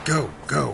Go, go.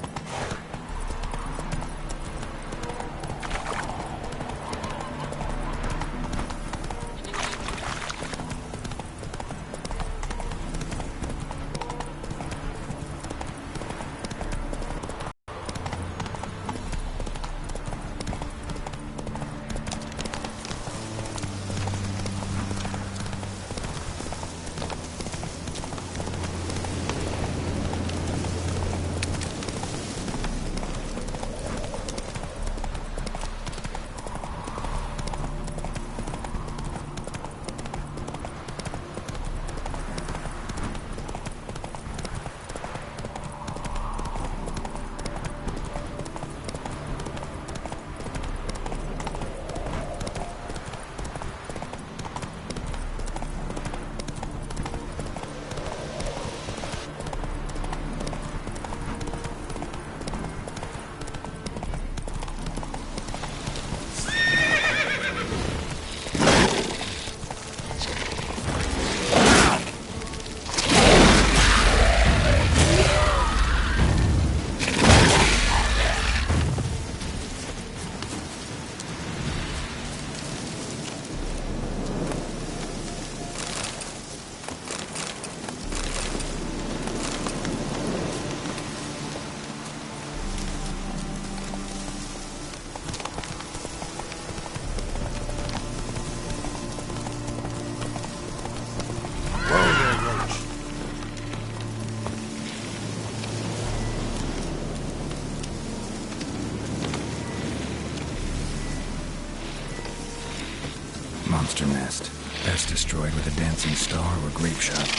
Monster nest. Best destroyed with a dancing star or grape shot.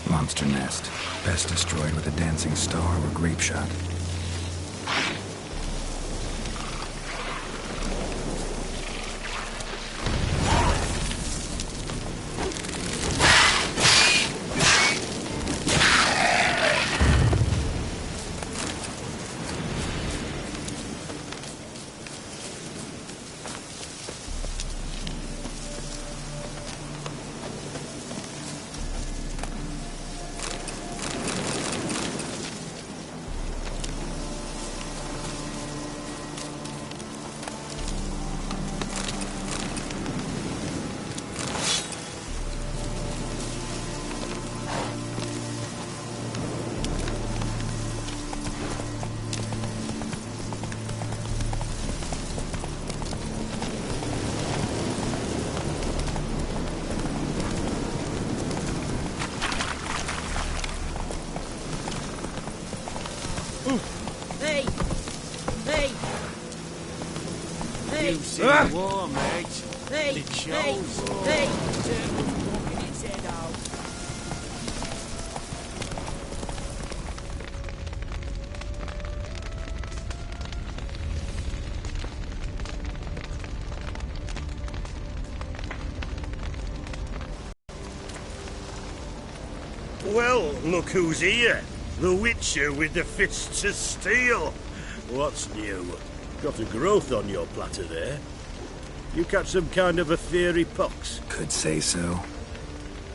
Monster nest. Best destroyed with a dancing star or grape shot. Hey! Hey! Hey! You see war, mate. Hey! It Hey! shows. Hey! Turn the fucking its head out. Well, look who's here. The Witcher with the fists of steel. What's new? Got a growth on your platter there. You catch some kind of a fiery pox? Could say so.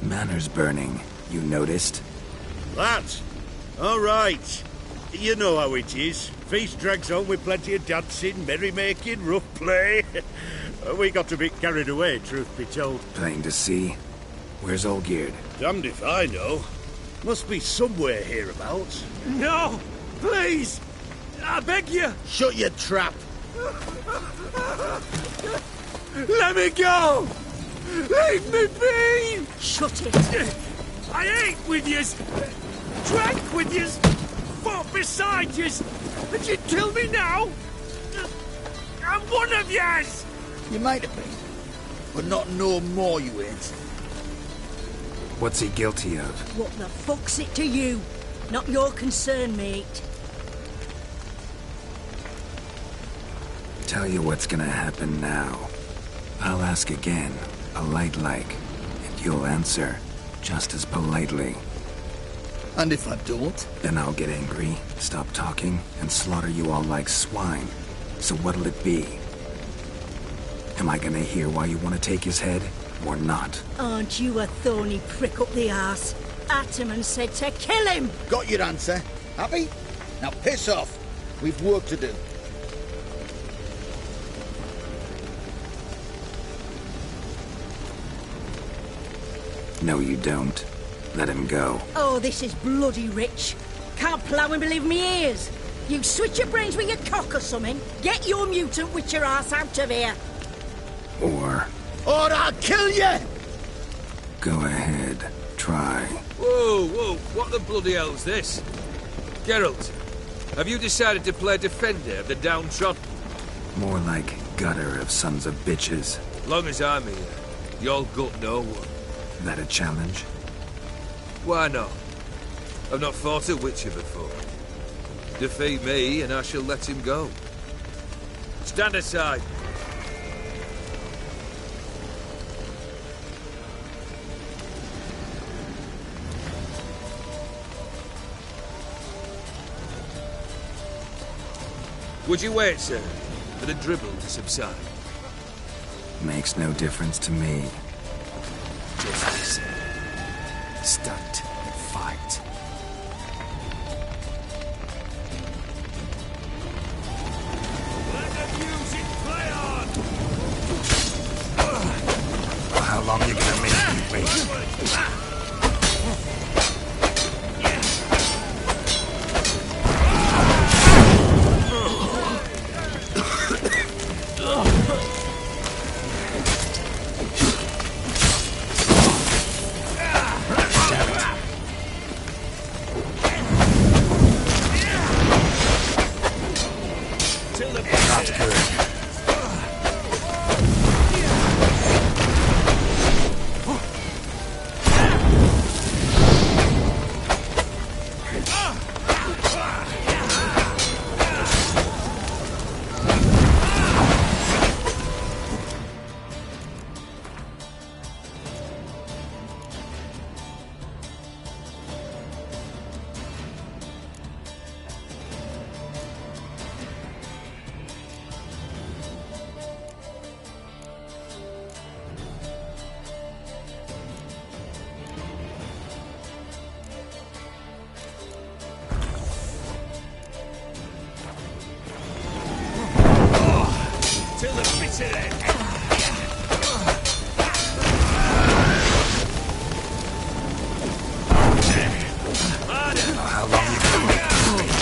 Manor's burning. You noticed? That? All right. You know how it is. Feast drags on with plenty of dancing, merrymaking, rough play. We got a bit carried away, truth be told. Plain to see. Where's Olgierd? Damned if I know. Must be somewhere hereabouts. No! Please! I beg you! Shut your trap! Let me go! Leave me be! Shut it. I ate with yous, drank with yous, fought beside yous, and you kill me now? I'm one of yous! You might have been, but not no more you ain't. What's he guilty of? What the fuck's it to you? Not your concern, mate. Tell you what's gonna happen now. I'll ask again, polite-like, and you'll answer just as politely. And if I don't? Then I'll get angry, stop talking, and slaughter you all like swine. So what'll it be? Am I gonna hear why you want to take his head, or not? Aren't you a thorny prick up the arse? Ataman said to kill him! Got your answer. Happy? Now piss off. We've work to do. No, you don't. Let him go. Oh, this is bloody rich. Can't plough and believe me ears. You switch your brains with your cock or something. Get your mutant witcher ass out of here. Or I'll kill you! go ahead, try. Whoa, what the bloody hell's this? Geralt, have you decided to play defender of the downtrodden? More like gutter of sons of bitches. Long as I'm here, you'll gut no one. That a challenge? Why not? I've not fought a Witcher before. Defeat me and I shall let him go. Stand aside. Would you wait, sir, for the dribble to subside? Makes no difference to me. Just listen. Stunt, fight. Let the music play on! How long are you gonna make me wait? Till the bitter end! How long you gonna make me wait?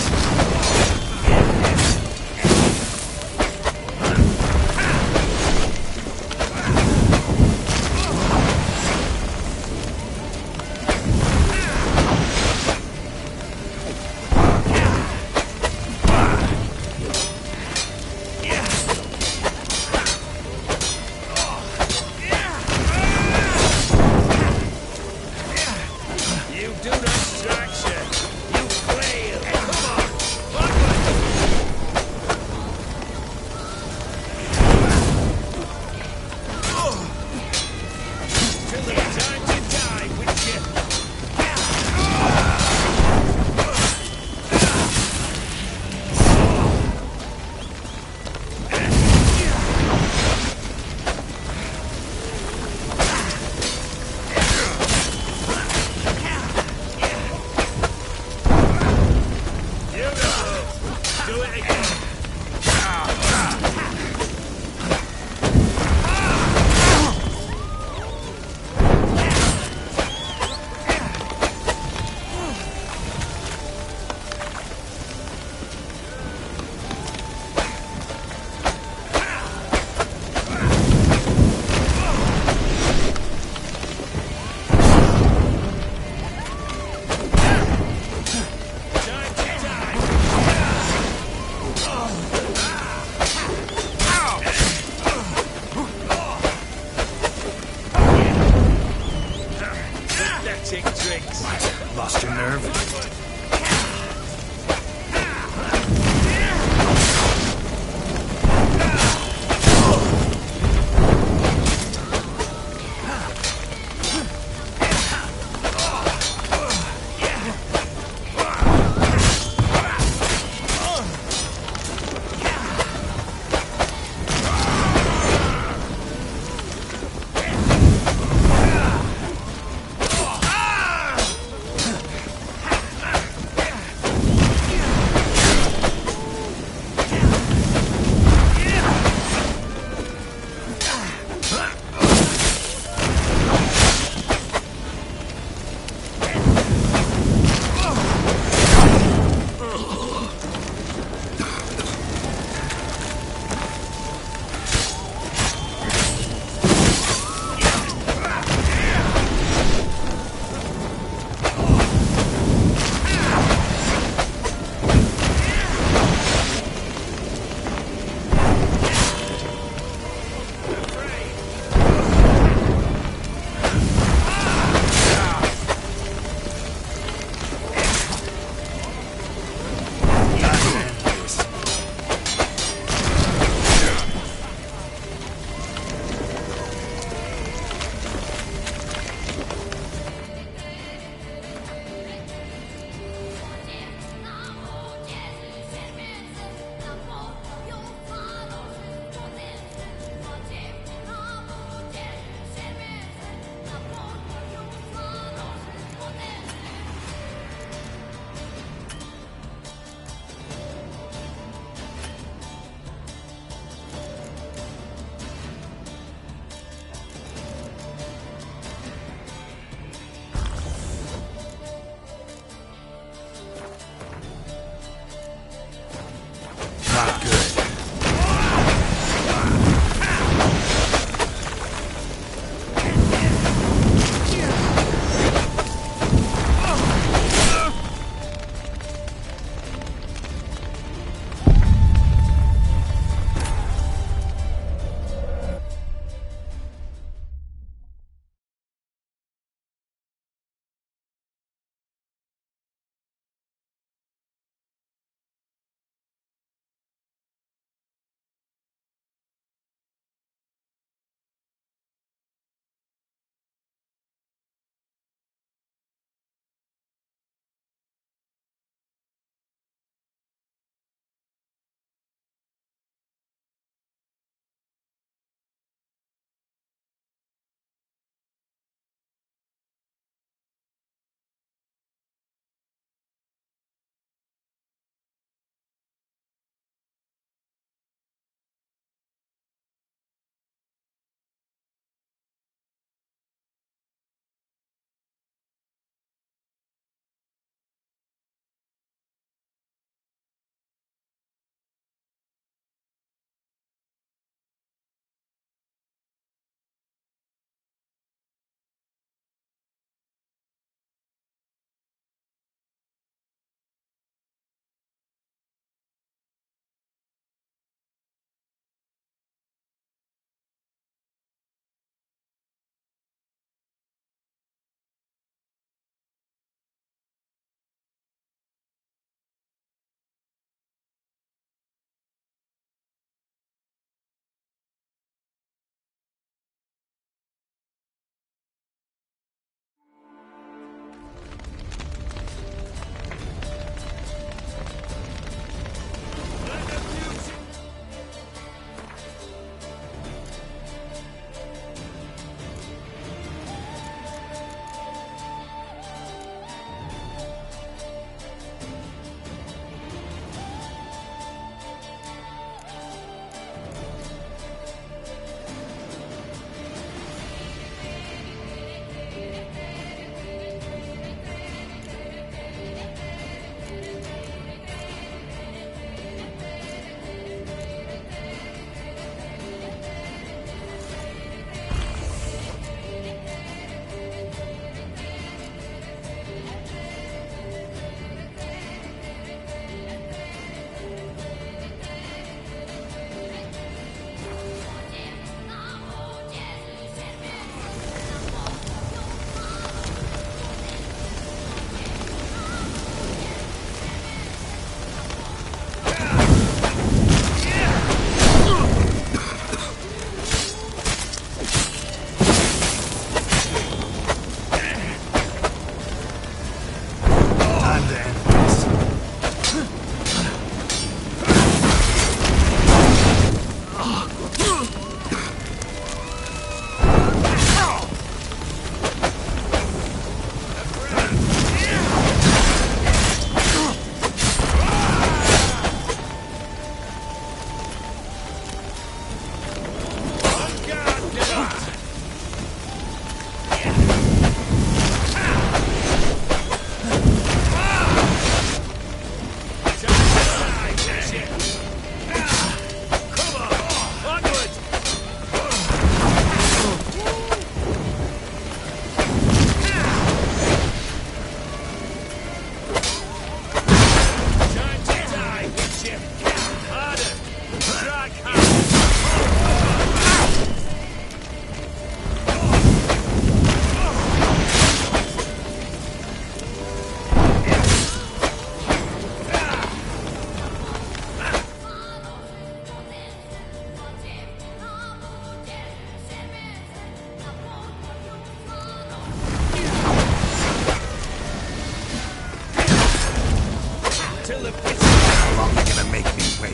How long you gonna make me wait?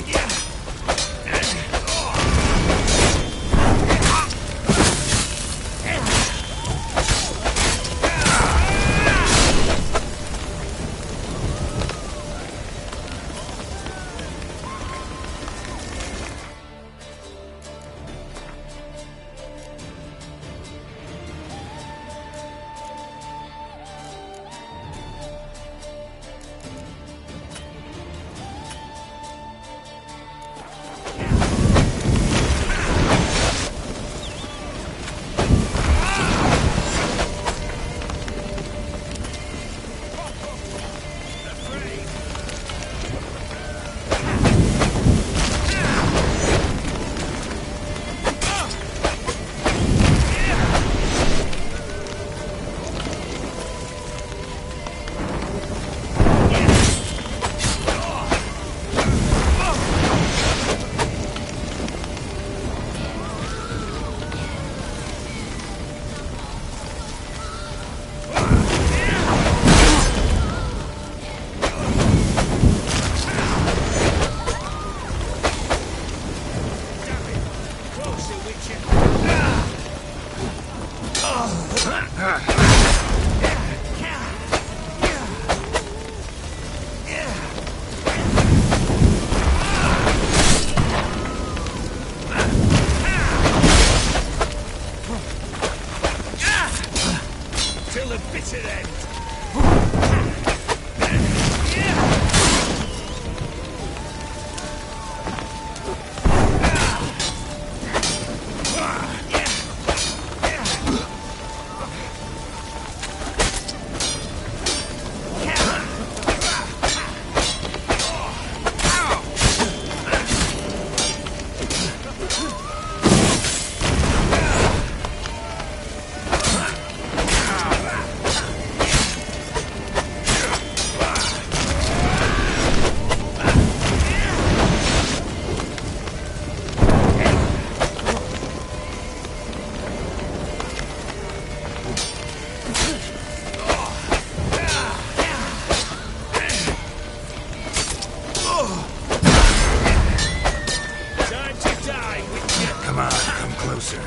Till the bitter end. Time to die, Witcher. Come on, come closer.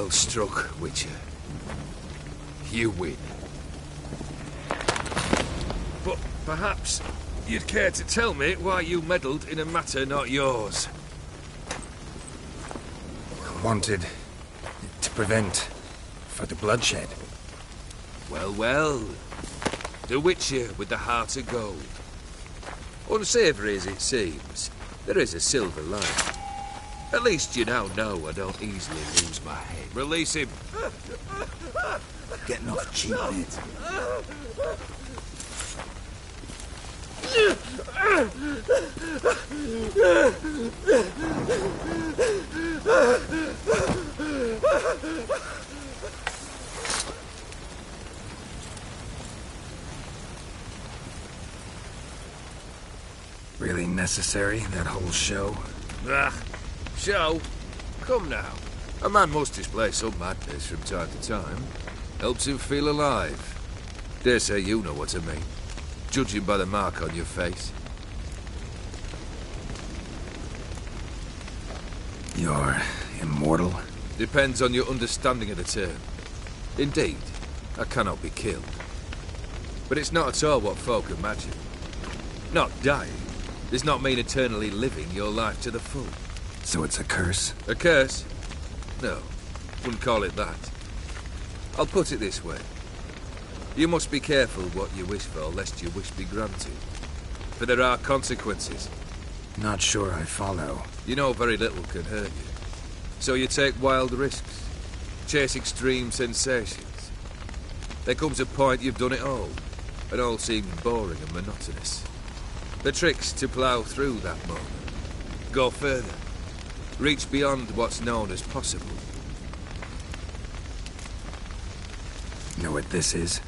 Well struck, Witcher. You win. But perhaps you'd care to tell me why you meddled in a matter not yours. Wanted to prevent further bloodshed. Well, well. The Witcher with the heart of gold. Unsavoury as it seems, there is a silver lining. At least you now know I don't easily lose my head. Release him. Getting off cheap, mate. Really necessary, that whole show? Ah, show? Come now. A man must display some madness from time to time. Helps him feel alive. Dare say you know what I mean. Judging by the mark on your face. You're immortal? Depends on your understanding of the term. Indeed, I cannot be killed. But it's not at all what folk imagine. Not dying does not mean eternally living your life to the full. So it's a curse? A curse? No, wouldn't call it that. I'll put it this way. You must be careful what you wish for, lest your wish be granted. For there are consequences. Not sure I follow. You know very little can hurt you. So you take wild risks. Chase extreme sensations. There comes a point you've done it all, and all seems boring and monotonous. The trick's to plough through that moment. Go further. Reach beyond what's known as possible. Know what this is?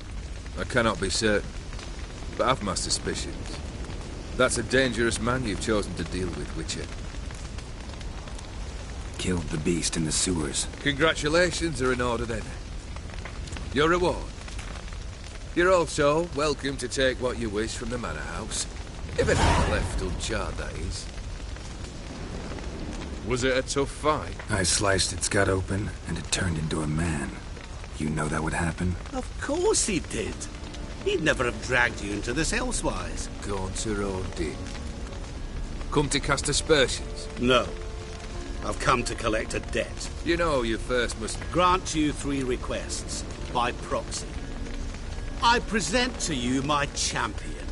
I cannot be certain, but I've my suspicions. That's a dangerous man you've chosen to deal with, Witcher. Killed the beast in the sewers. Congratulations are in order then. Your reward. You're also welcome to take what you wish from the manor house. If anything's left uncharred, that is. Was it a tough fight? I sliced its gut open, and it turned into a man. You know that would happen? Of course he did. He'd never have dragged you into this elsewise. Gaunter Odin. Come to cast aspersions? No. I've come to collect a debt. You know you first must... Grant you 3 requests, by proxy. I present to you my champion,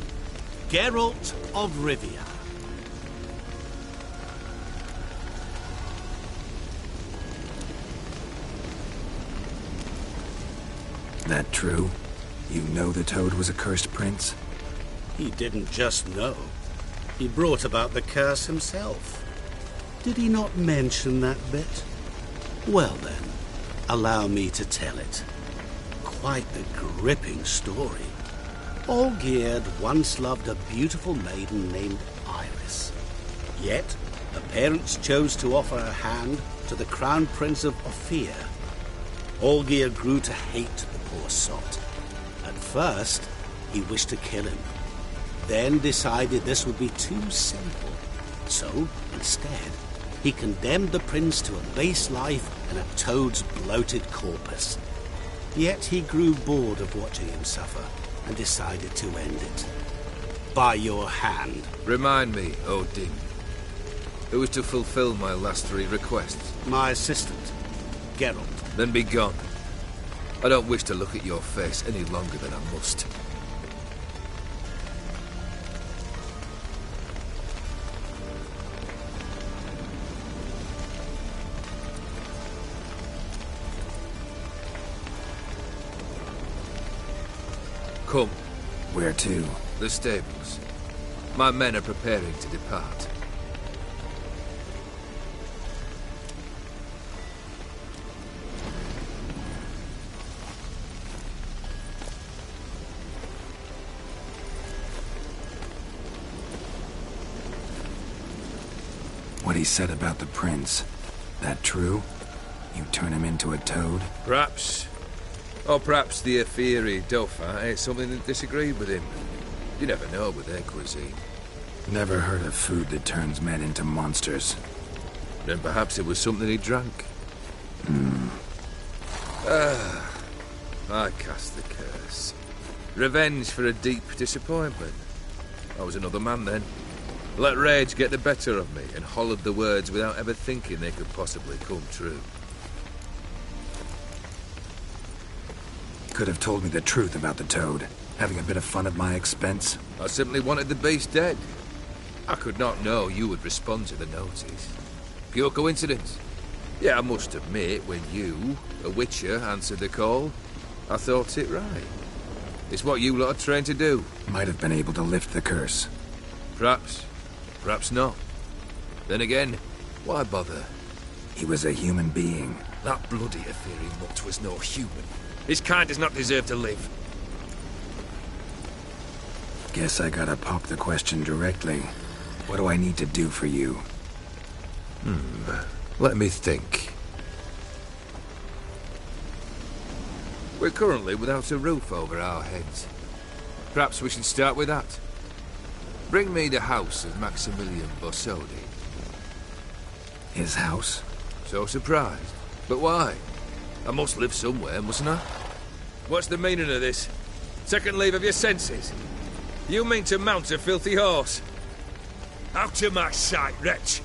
Geralt of Rivia. That true? You know the Toad was a cursed prince? He didn't just know. He brought about the curse himself. Did he not mention that bit? Well then, allow me to tell it. Quite the gripping story. Olgierd once loved a beautiful maiden named Iris. Yet, her parents chose to offer her hand to the Crown Prince of Ophir. Olgierd grew to hate the poor sot. At first, he wished to kill him. Then decided this would be too simple. So, instead, he condemned the prince to a base life in a toad's bloated corpus. Yet he grew bored of watching him suffer and decided to end it. By your hand. Remind me, Odin. Who is to fulfill my last 3 requests? My assistant, Geralt. Then be gone. I don't wish to look at your face any longer than I must. Come. Where to? The stables. My men are preparing to depart. What he said about the prince, that true? You turn him into a toad? Perhaps. Or perhaps the Aphiri Dauphin ate something that disagreed with him. You never know with their cuisine. Never heard of food that turns men into monsters. Then perhaps it was something he drank. I cast the curse. Revenge for a deep disappointment. I was another man then. Let rage get the better of me and hollered the words without ever thinking they could possibly come true. Could have told me the truth about the toad. Having a bit of fun at my expense. I simply wanted the beast dead. I could not know you would respond to the notice. Pure coincidence. Yeah, I must admit, when you, a witcher, answered the call, I thought it right. It's what you lot are trained to do. Might have been able to lift the curse. Perhaps. Perhaps not. Then again, why bother? He was a human being. That bloody Aetherian mutt was no human. His kind does not deserve to live. Guess I gotta pop the question directly. What do I need to do for you? Let me think. We're currently without a roof over our heads. Perhaps we should start with that. Bring me the house of Maximilian Borsodi. His house? So surprised. But why? I must live somewhere, mustn't I? What's the meaning of this? Second leave of your senses? You mean to mount a filthy horse? Out of my sight, wretch!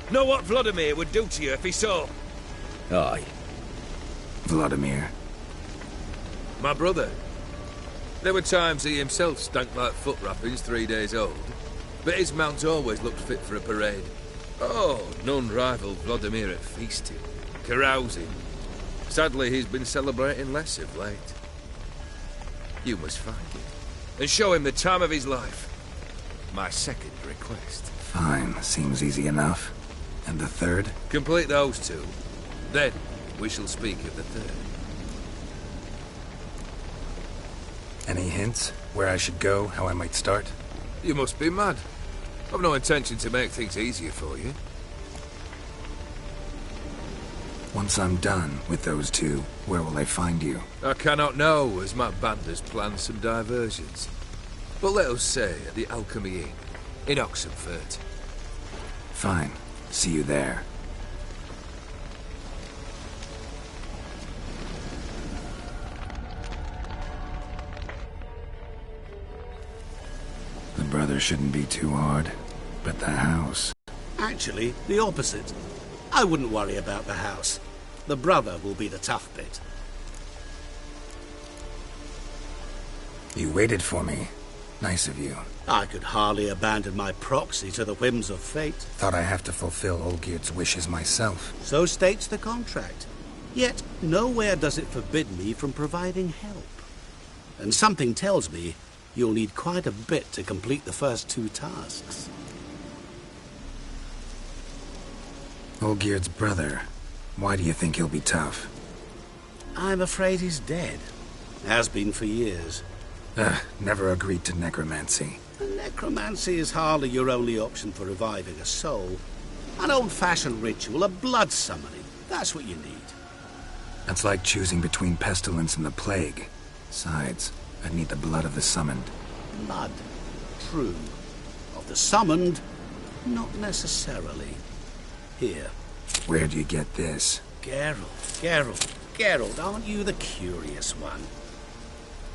Know what Vladimir would do to you if he saw? Aye. Vladimir. My brother. There were times he himself stank like foot wrappings 3 days old, but his mount always looked fit for a parade. Oh, none rivaled Vladimir at feasting, carousing. Sadly, he's been celebrating less of late. You must find him, and show him the time of his life. My second request. Fine, seems easy enough. And the third? Complete those two. Then, we shall speak of the third. Any hints? Where I should go? How I might start? You must be mad. I've no intention to make things easier for you. Once I'm done with those two, where will I find you? I cannot know, as my band has planned some diversions. But let us say at the Alchemy Inn, in Oxenfurt. Fine. See you there. The brother shouldn't be too hard, but the house... Actually, the opposite. I wouldn't worry about the house. The brother will be the tough bit. You waited for me. Nice of you. I could hardly abandon my proxy to the whims of fate. Thought I have to fulfill Olgierd's wishes myself. So states the contract. Yet, nowhere does it forbid me from providing help. And something tells me you'll need quite a bit to complete the first 2 tasks. Olgierd's brother. Why do you think he'll be tough? I'm afraid he's dead. Has been for years. Never agreed to necromancy. Necromancy is hardly your only option for reviving a soul. An old-fashioned ritual, a blood summoning. That's what you need. That's like choosing between pestilence and the plague. Besides, I'd need the blood of the summoned. Blood. True. Of the summoned, not necessarily. Here. Where do you get this? Geralt, aren't you the curious one?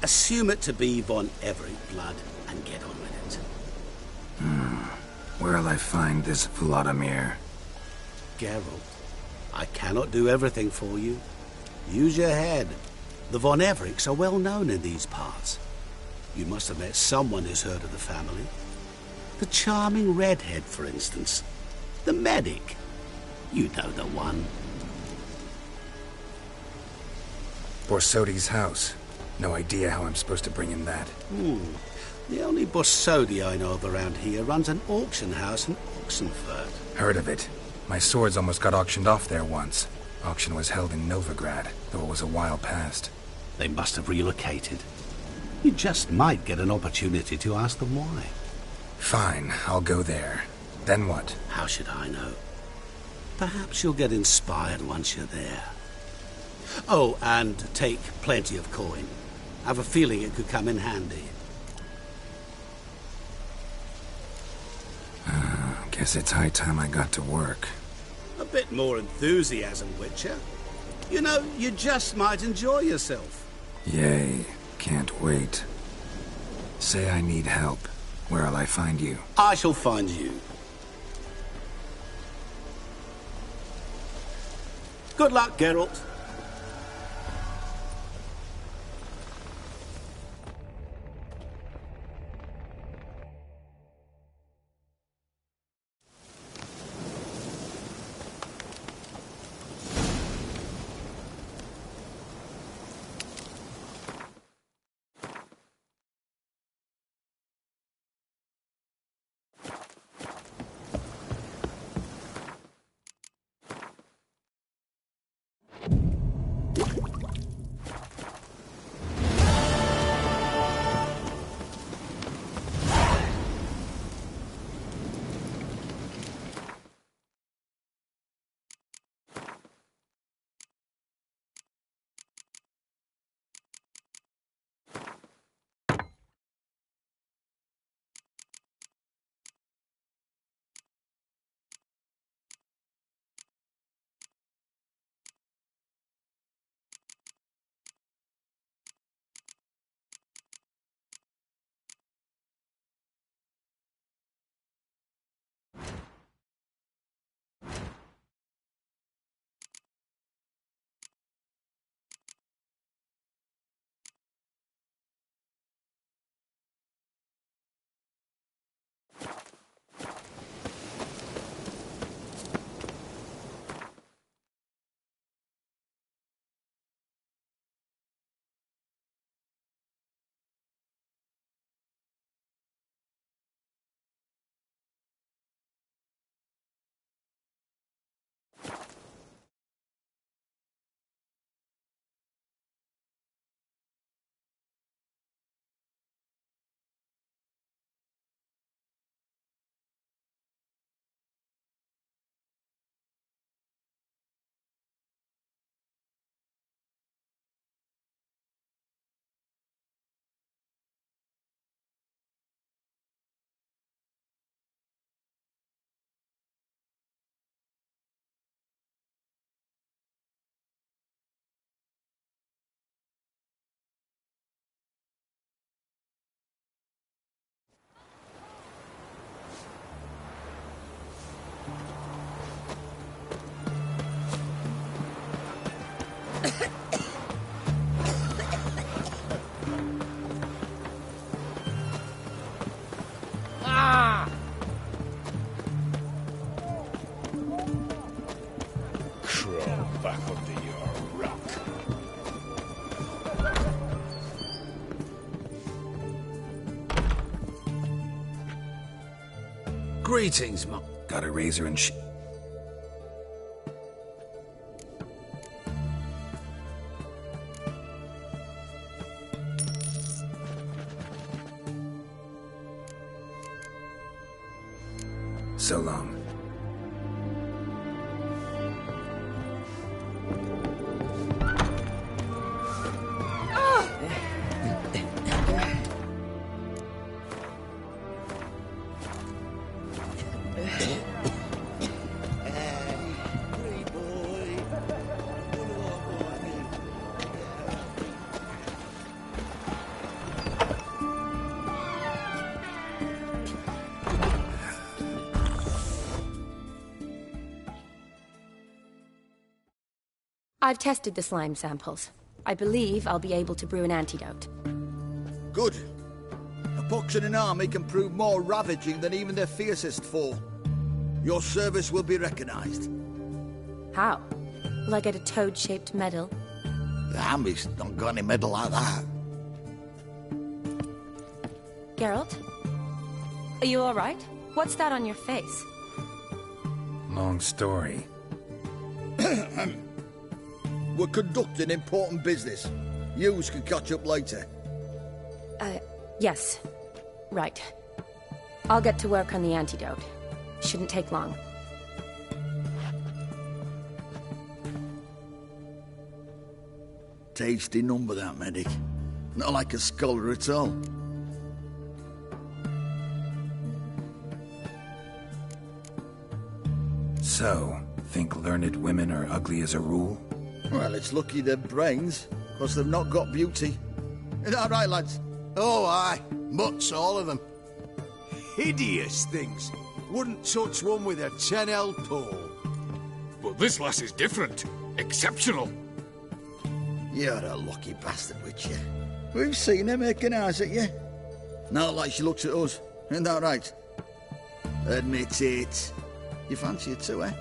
Assume it to be Von Everett blood and get on with it. Where'll I find this Vladimir? Geralt, I cannot do everything for you. Use your head. The Von Evericks are well known in these parts. You must have met someone who's heard of the family. The charming redhead, for instance. The medic. You know the one. Borsodi's house. No idea how I'm supposed to bring in that. The only Borsodi I know of around here runs an auction house in Oxenfurt. Heard of it. My swords almost got auctioned off there once. Auction was held in Novigrad, though it was a while past. They must have relocated. You just might get an opportunity to ask them why. Fine, I'll go there. Then what? How should I know? Perhaps you'll get inspired once you're there. Oh, and take plenty of coin. I have a feeling it could come in handy. Guess it's high time I got to work. A bit more enthusiasm, Witcher. You know, you just might enjoy yourself. Yay. Can't wait. Say I need help. Where'll I find you? I shall find you. Good luck, Geralt. Crawl back under your rock. Greetings, Mum. Got a razor and So long. I've tested the slime samples. I believe I'll be able to brew an antidote. Good. A pox in an army can prove more ravaging than even their fiercest foe. Your service will be recognized. How? Will I get a toad-shaped medal? The army's not got any medal like that. Geralt? Are you all right? What's that on your face? Long story. We're conducting important business. Yous can catch up later. Yes. Right. I'll get to work on the antidote. Shouldn't take long. Tasty number, that medic. Not like a scholar at all. So, think learned women are ugly as a rule? Well, it's lucky they're brains, because they've not got beauty. Is that right, lads? Oh, aye. Mutts, all of them. Hideous things. Wouldn't touch one with a 10L pole. But this lass is different. Exceptional. You're a lucky bastard, Witcher. We've seen her making eyes at you. Not like she looks at us. Isn't that right? Admit it. You fancy her too, eh?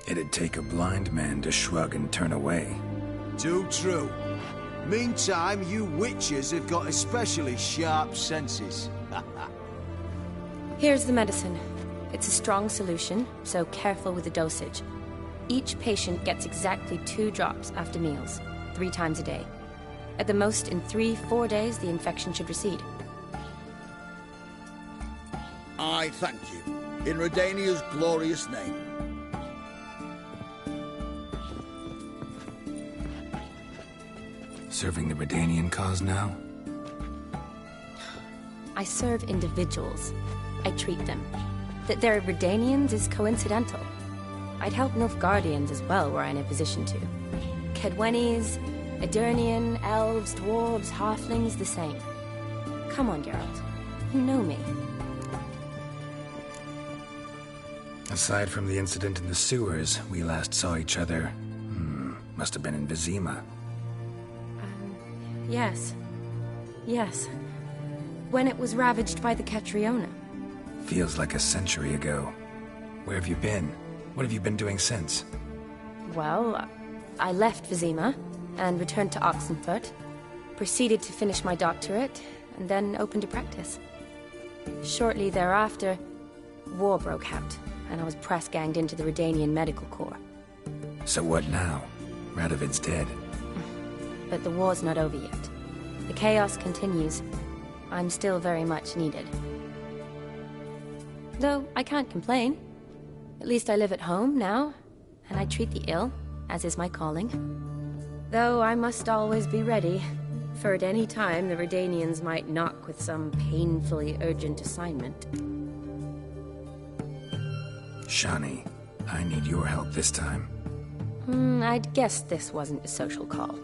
It'd take a blind man to shrug and turn away. Too true. Meantime, you witches have got especially sharp senses. Here's the medicine. It's a strong solution, so careful with the dosage. Each patient gets exactly 2 drops after meals, 3 times a day. At the most, in 3-4 days, the infection should recede. I thank you. In Redania's glorious name. Serving the Redanian cause now? I serve individuals. I treat them. That they're Redanians is coincidental. I'd help Nilfgaardians as well were I in a position to. Kaedwenis, Edirnian, elves, dwarves, halflings, the same. Come on, Geralt. You know me. Aside from the incident in the sewers, we last saw each other... must have been in Vizima. Yes. Yes. When it was ravaged by the Catriona. Feels like a century ago. Where have you been? What have you been doing since? Well, I left Vizima and returned to Oxenfurt, proceeded to finish my doctorate, and then opened a practice. Shortly thereafter, war broke out, and I was press-ganged into the Redanian Medical Corps. So what now? Radovid's dead. But the war's not over yet. The chaos continues. I'm still very much needed. Though I can't complain. At least I live at home now, and I treat the ill, as is my calling. Though I must always be ready, for at any time the Redanians might knock with some painfully urgent assignment. Shani, I need your help this time. I'd guessed this wasn't a social call.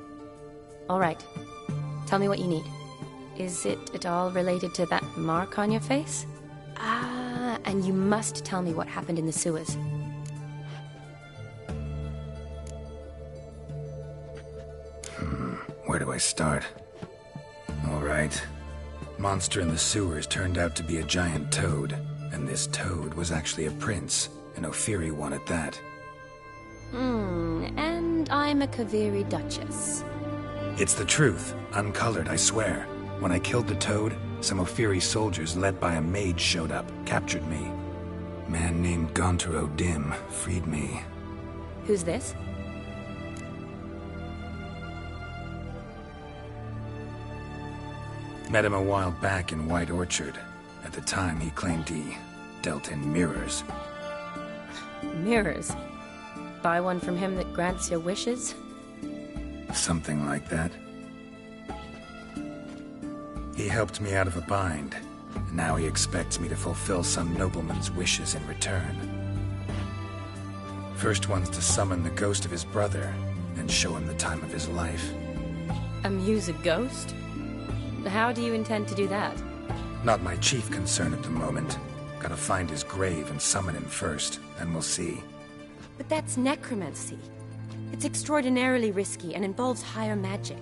All right. Tell me what you need. Is it at all related to that mark on your face? Ah, and you must tell me what happened in the sewers. Where do I start? All right. Monster in the sewers turned out to be a giant toad, and this toad was actually a prince, an Ophiri one at that. And I'm a Kaviri Duchess. It's the truth, uncolored, I swear. When I killed the toad, some Ophiri soldiers led by a mage showed up, captured me. A man named Gaunter O'Dim freed me. Who's this? Met him a while back in White Orchard. At the time, he claimed he dealt in mirrors. Mirrors? Buy one from him that grants your wishes? Something like that. He helped me out of a bind. Now he expects me to fulfill some nobleman's wishes in return. First one's to summon the ghost of his brother, and show him the time of his life. Amuse a ghost? How do you intend to do that? Not my chief concern at the moment. Gotta find his grave and summon him first, and we'll see. But that's necromancy. It's extraordinarily risky and involves higher magic.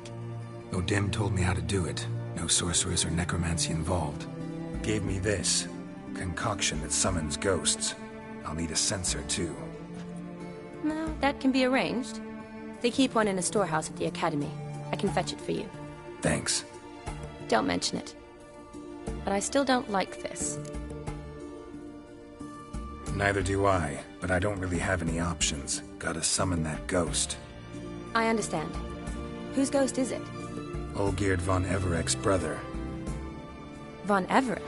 O'Dim told me how to do it. No sorcerers or necromancy involved. Gave me this. Concoction that summons ghosts. I'll need a censer, too. No, that can be arranged. They keep one in a storehouse at the Academy. I can fetch it for you. Thanks. Don't mention it. But I still don't like this. Neither do I, but I don't really have any options. Gotta summon that ghost. I understand. Whose ghost is it? Olgierd von Everek's brother. Von Everek?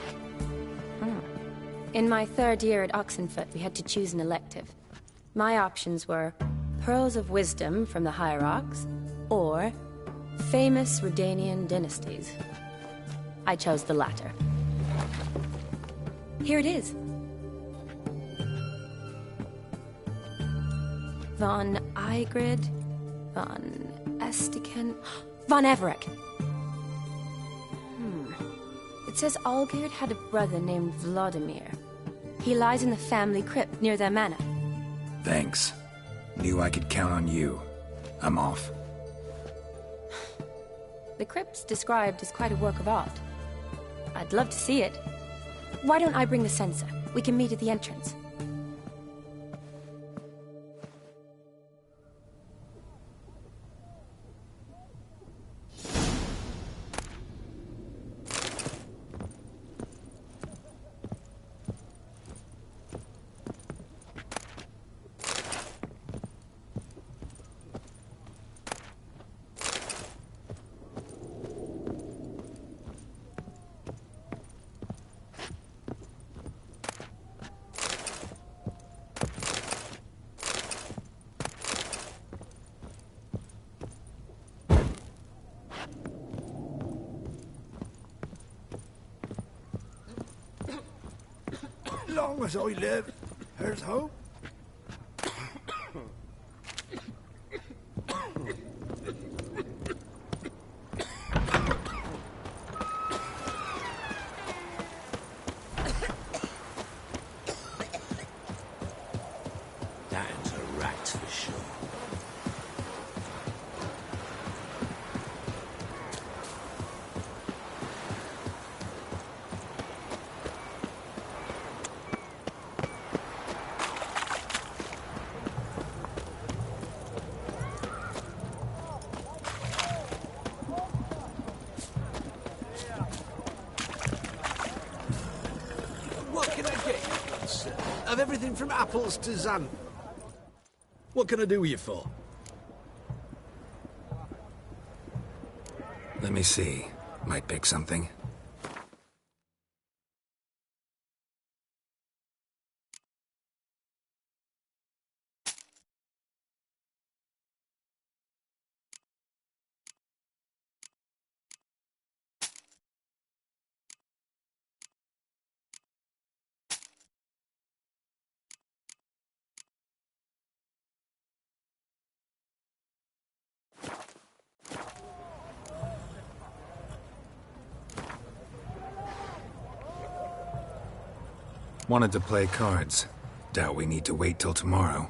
In my 3rd year at Oxenfurt, we had to choose an elective. My options were Pearls of Wisdom from the Hierarchs, or Famous Redanian Dynasties. I chose the latter. Here it is. Von Igrid, Von Estiken, Von Everett. It says Olgerd had a brother named Vladimir. He lies in the family crypt near their manor. Thanks. Knew I could count on you. I'm off. The crypt's described as quite a work of art. I'd love to see it. Why don't I bring the censer? We can meet at the entrance. Long as I live, there's hope. That's a rat for sure. What can I get you, sir? Of everything from apples to Zan. What can I do with you for? Let me see. Might pick something. Wanted to play cards. Doubt we need to wait till tomorrow.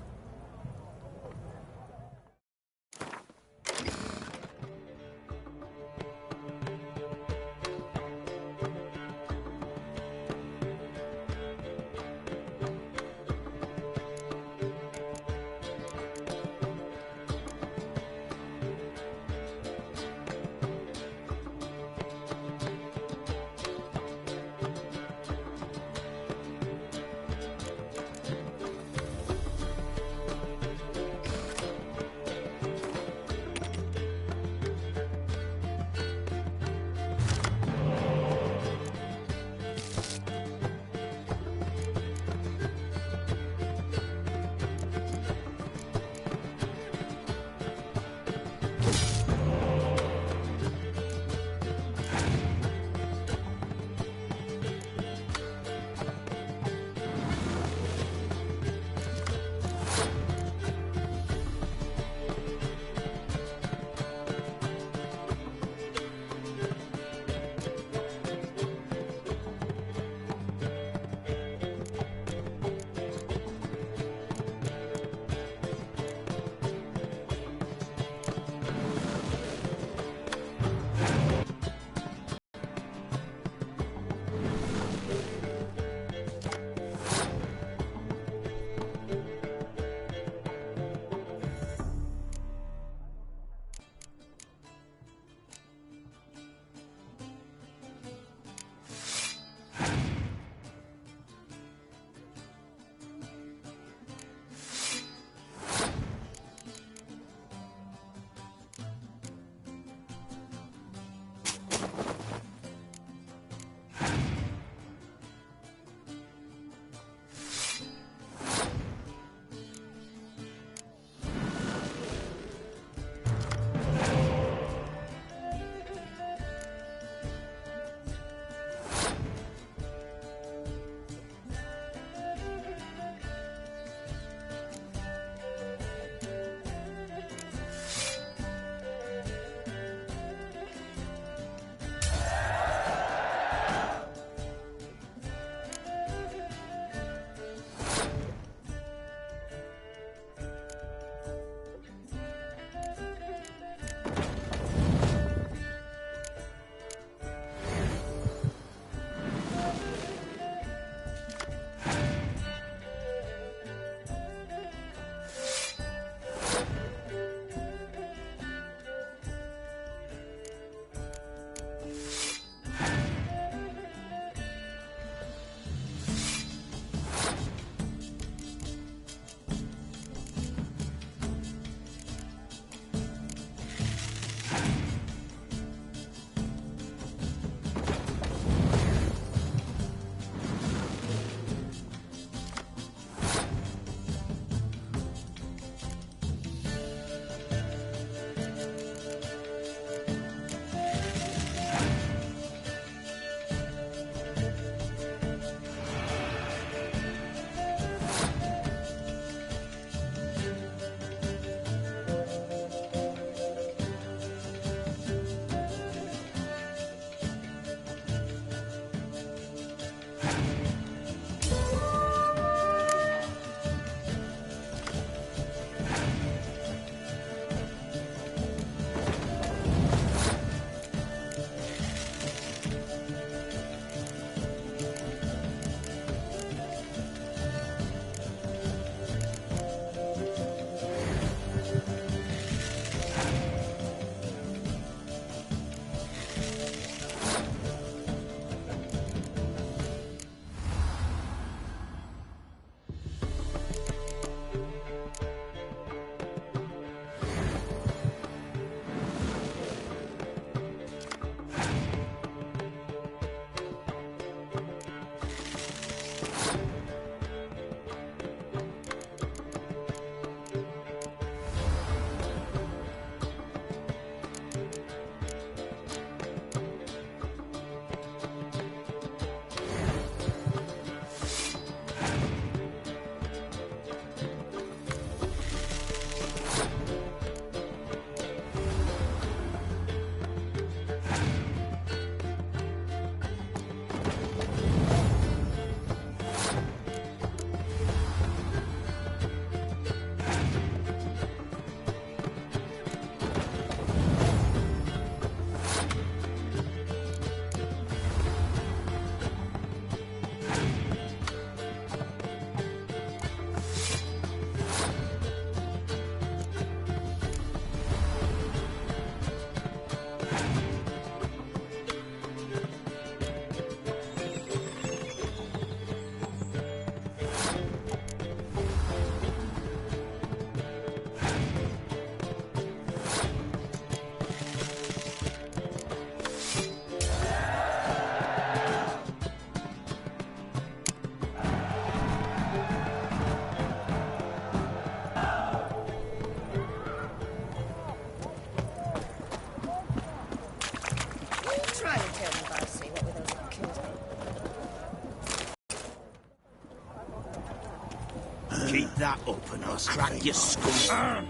that up and I'll crack your skull.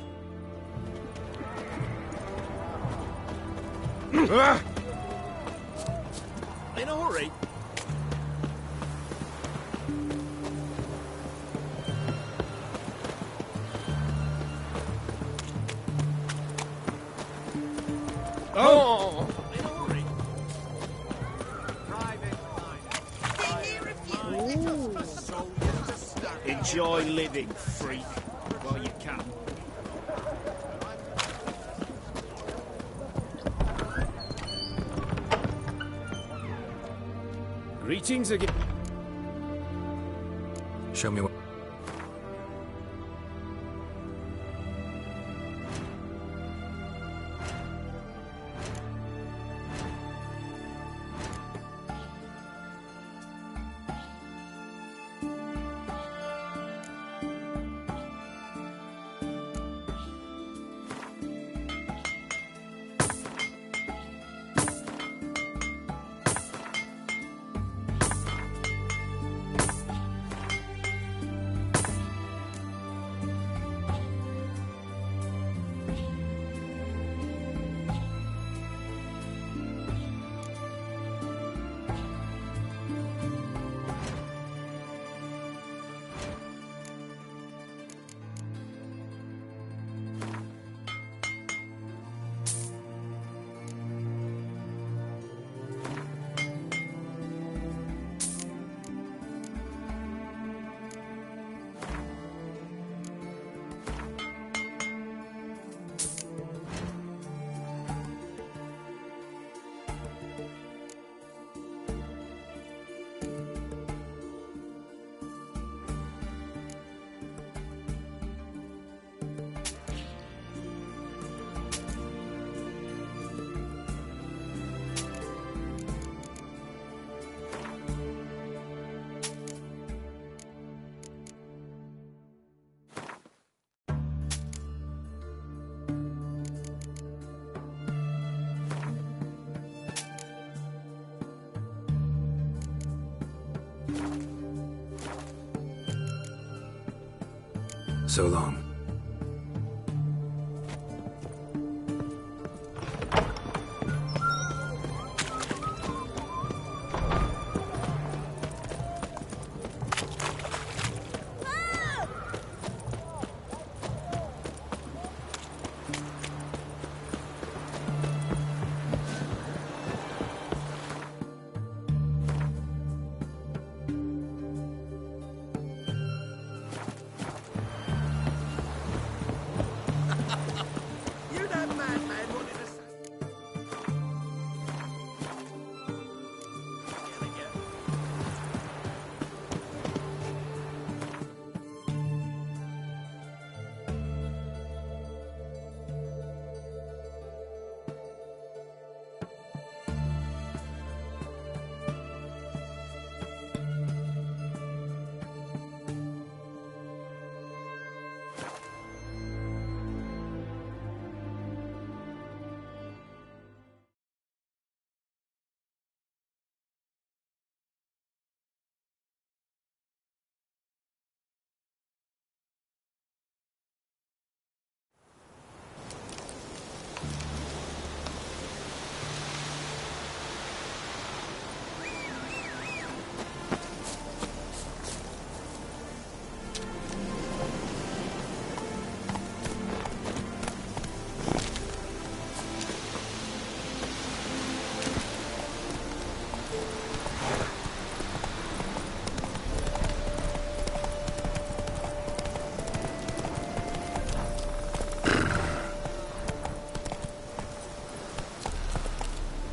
In a hurry? Oh! In a hurry? Enjoy living, freak, while you can. Greetings again. Show me what... So long.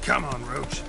Come on, Roach.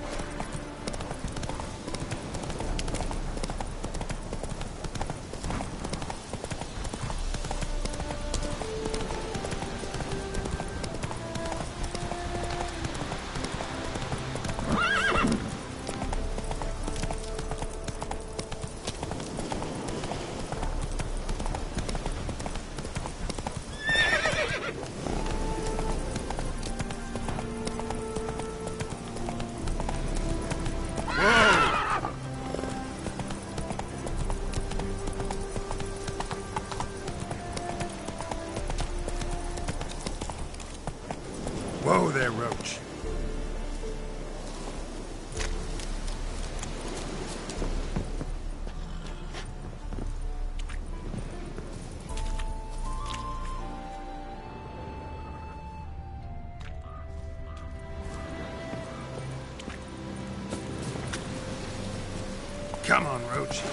Come on, Roach.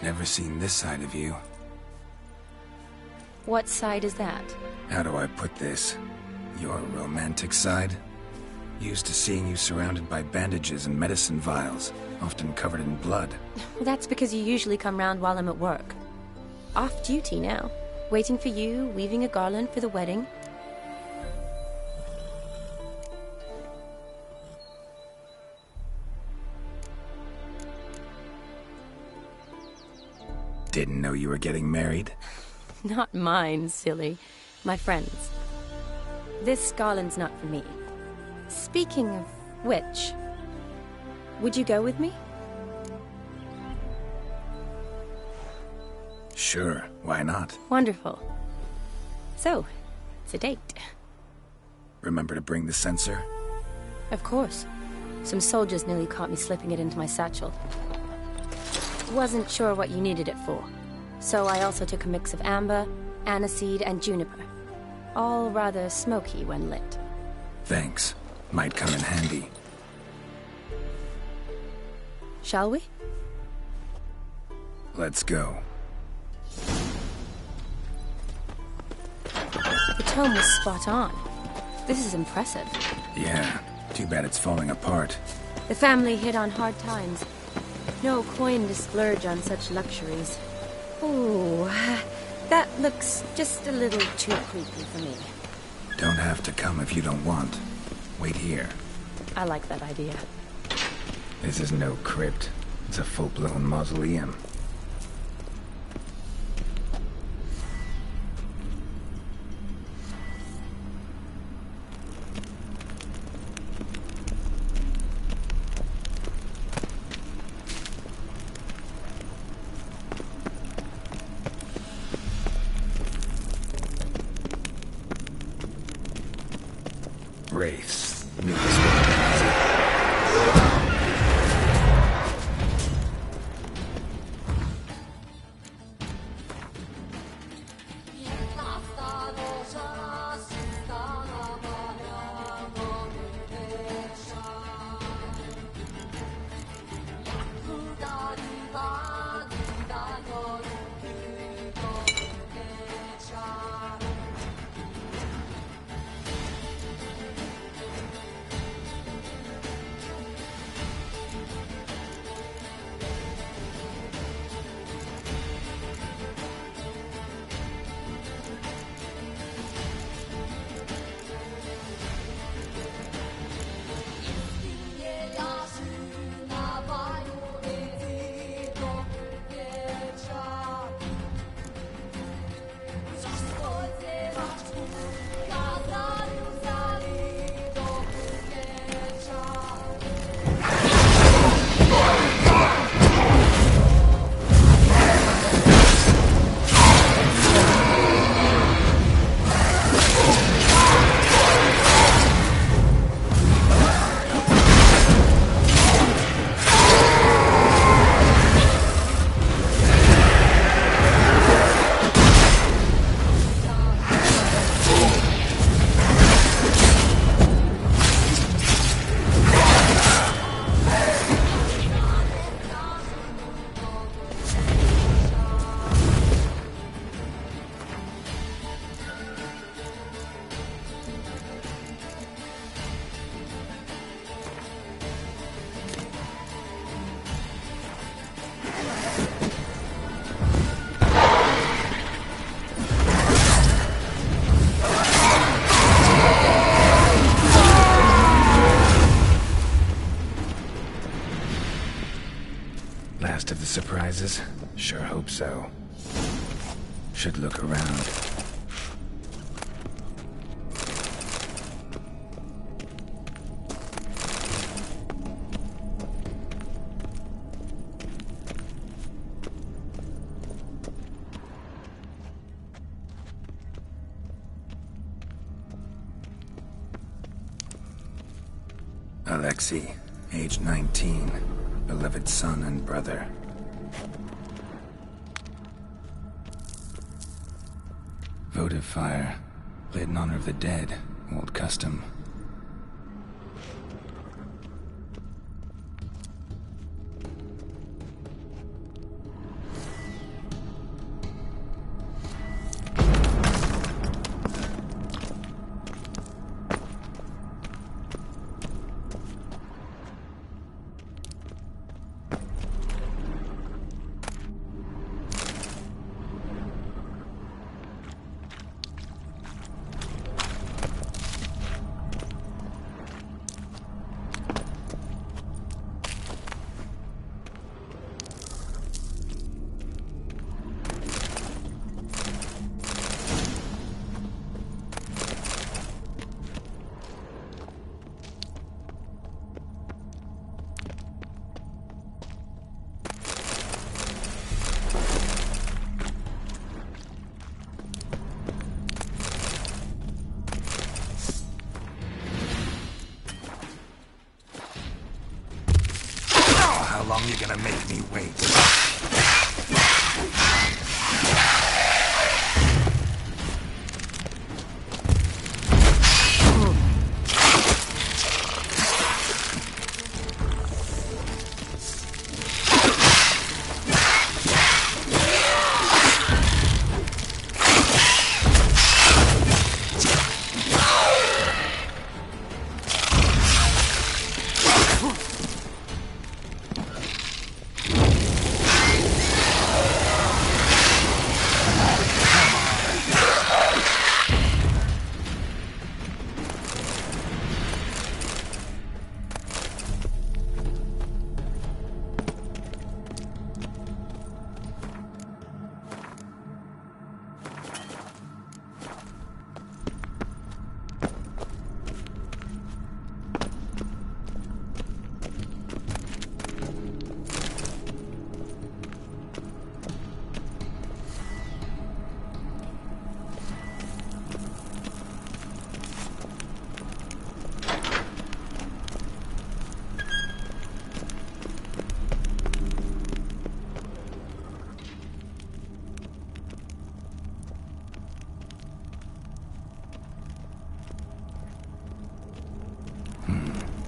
Never seen this side of you. What side is that? How do I put this? Your romantic side? Used to seeing you surrounded by bandages and medicine vials, often covered in blood. Well, that's because you usually come round while I'm at work. Off duty now. Waiting for you, weaving a garland for the wedding. Didn't know you were getting married? Not mine, silly. My friend's. This garland's not for me. Speaking of which, would you go with me? Sure, why not? Wonderful. So, it's a date. Remember to bring the censer? Of course. Some soldiers nearly caught me slipping it into my satchel. Wasn't sure what you needed it for, so I also took a mix of amber, aniseed, and juniper. All rather smoky when lit. Thanks. Might come in handy. Shall we? Let's go. The tome was spot on. This is impressive. Yeah, too bad it's falling apart. The family hit on hard times. No coin to splurge on such luxuries. Ooh, that looks just a little too creepy for me. Don't have to come if you don't want. Wait here. I like that idea. This is no crypt. It's a full-blown mausoleum. Wraiths. Knew this wouldn't be easy. Last of the surprises? Sure hope so. Should look around. Alexei, age 19, beloved son and brother. Votive fire, lit in honor of the dead, old custom. How long you gonna make me wait?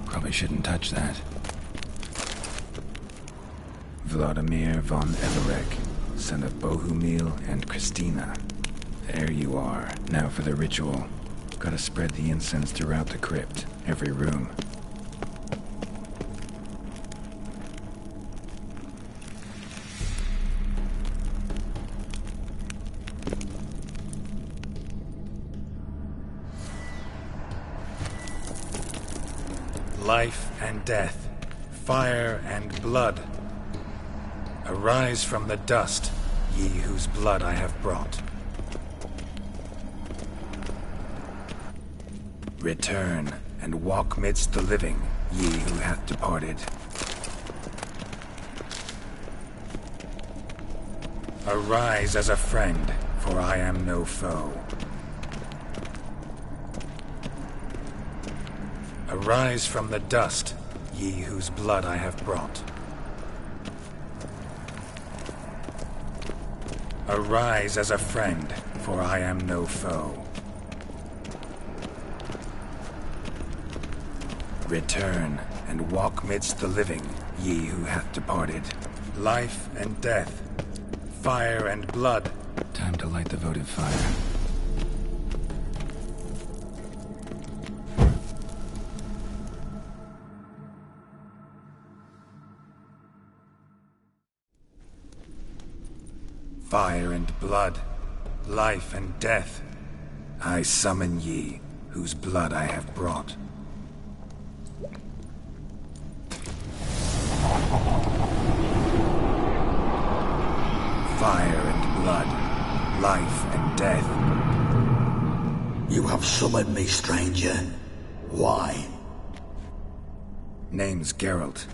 Probably shouldn't touch that. Vladimir von Everec, son of Bohumil and Christina. There you are. Now for the ritual. Gotta spread the incense throughout the crypt, every room. Life and death, fire and blood. Arise from the dust, ye whose blood I have brought. Return and walk midst the living, ye who hath departed. Arise as a friend, for I am no foe. Arise from the dust, ye whose blood I have brought. Arise as a friend, for I am no foe. Return and walk midst the living, ye who hath departed. Life and death, fire and blood. Time to light the votive fire. Fire and blood, life and death, I summon ye, whose blood I have brought. Fire and blood, life and death. You have summoned me, stranger. Why? Name's Geralt.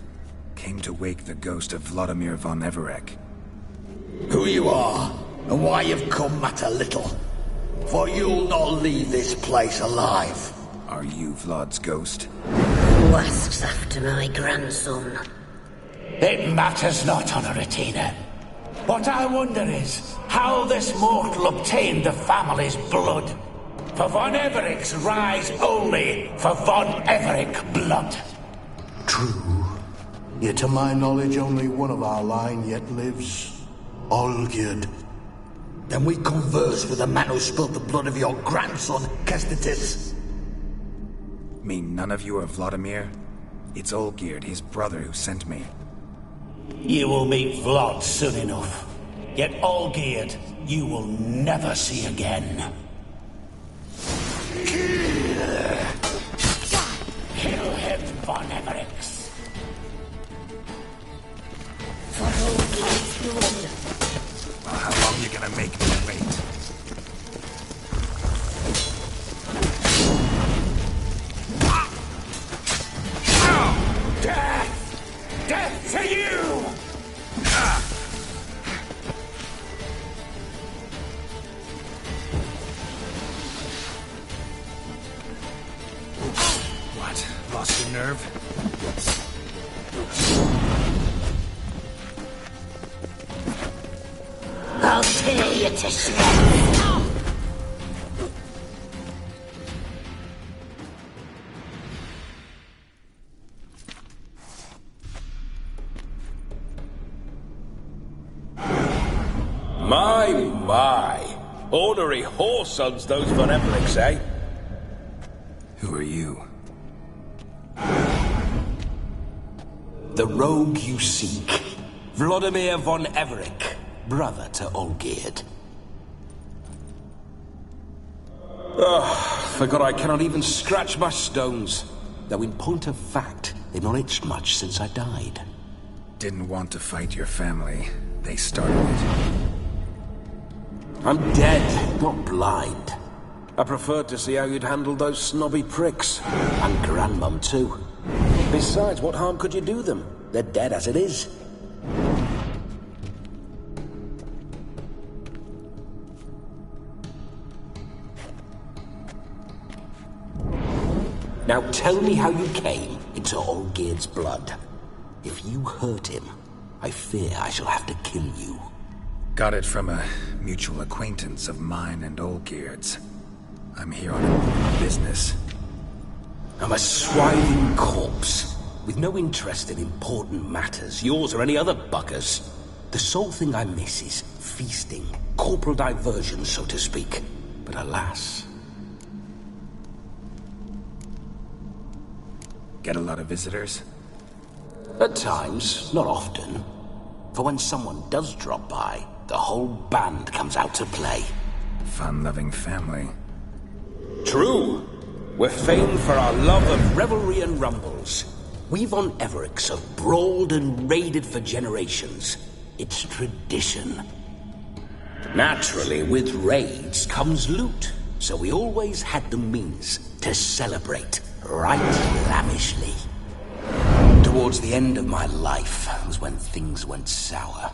Came to wake the ghost of Vladimir von Everec. Who you are, and why you've come matter little. For you'll not leave this place alive. Are you Vlad's ghost? Who asks after my grandson? It matters not, Honoratina. What I wonder is how this mortal obtained the family's blood. For von Everic's rise only for von Everic blood. True. Yet to my knowledge, only one of our line yet lives. Olgierd. Then we converse with the man who spilled the blood of your grandson, Kestetis. Mean none of you are Vladimir? It's Olgierd, his brother, who sent me. You will meet Vlad soon enough. Yet Olgierd, you will never see again. Kill him, von Everic's. For Olgierd's blood. Well, how long you gonna make me wait? Death! Death to you! What? Lost your nerve? I'll tear you to shreds. My. Ornery whoresons those von Everic's, eh? Who are you? The rogue you seek. Vladimir von Everic, brother to Olgierd. Forgot I cannot even scratch my stones. Though in point of fact, they've not itched much since I died. Didn't want to fight your family. They started it. I'm dead, not blind. I preferred to see how you'd handle those snobby pricks. And Grandmum, too. Besides, what harm could you do them? They're dead as it is. Now tell me how you came into Olgierd's blood. If you hurt him, I fear I shall have to kill you. Got it from a mutual acquaintance of mine and Olgierd's. I'm here on business. I'm a swine corpse, with no interest in important matters, yours or any other buggers. The sole thing I miss is feasting, corporal diversion, so to speak. But alas... Get a lot of visitors? At times, not often. For when someone does drop by, the whole band comes out to play. Fun-loving family. True. We're famed for our love of revelry and rumbles. We von Everic's have brawled and raided for generations. It's tradition. Naturally, with raids comes loot, so we always had the means to celebrate right lavishly. Towards the end of my life was when things went sour.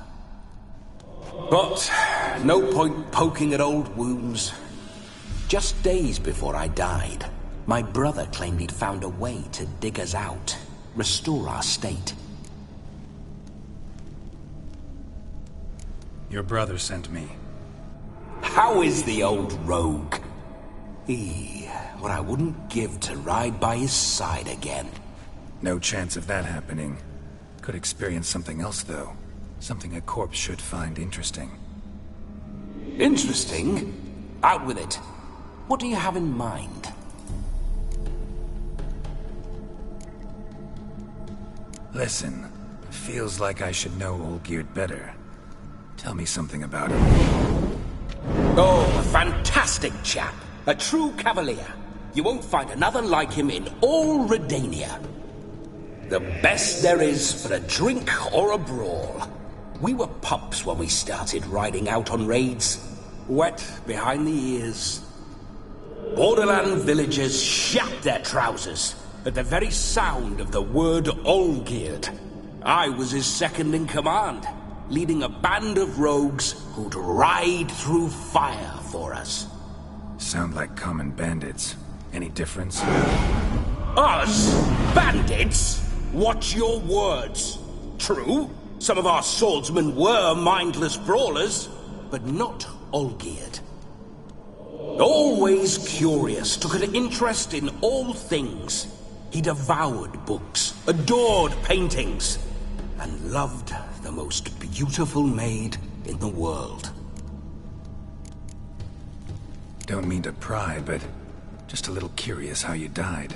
But no point poking at old wounds. Just days before I died, my brother claimed he'd found a way to dig us out, restore our state. Your brother sent me. How is the old rogue? What I wouldn't give to ride by his side again. No chance of that happening. Could experience something else, though. Something a corpse should find interesting. Interesting? Out with it. What do you have in mind? Listen, feels like I should know Olgierd better. Tell me something about him. Oh, a fantastic chap. A true cavalier. You won't find another like him in all Redania. The best there is for a drink or a brawl. We were pups when we started riding out on raids. Wet behind the ears. Borderland villagers shat their trousers at the very sound of the word Olgierd. I was his second in command, leading a band of rogues who'd ride through fire for us. Sound like common bandits. Any difference? Us? Bandits? Watch your words. True, some of our swordsmen were mindless brawlers, but not Olgierd. Always curious, took an interest in all things. He devoured books, adored paintings, and loved the most beautiful maid in the world. Don't mean to pry, but just a little curious how you died.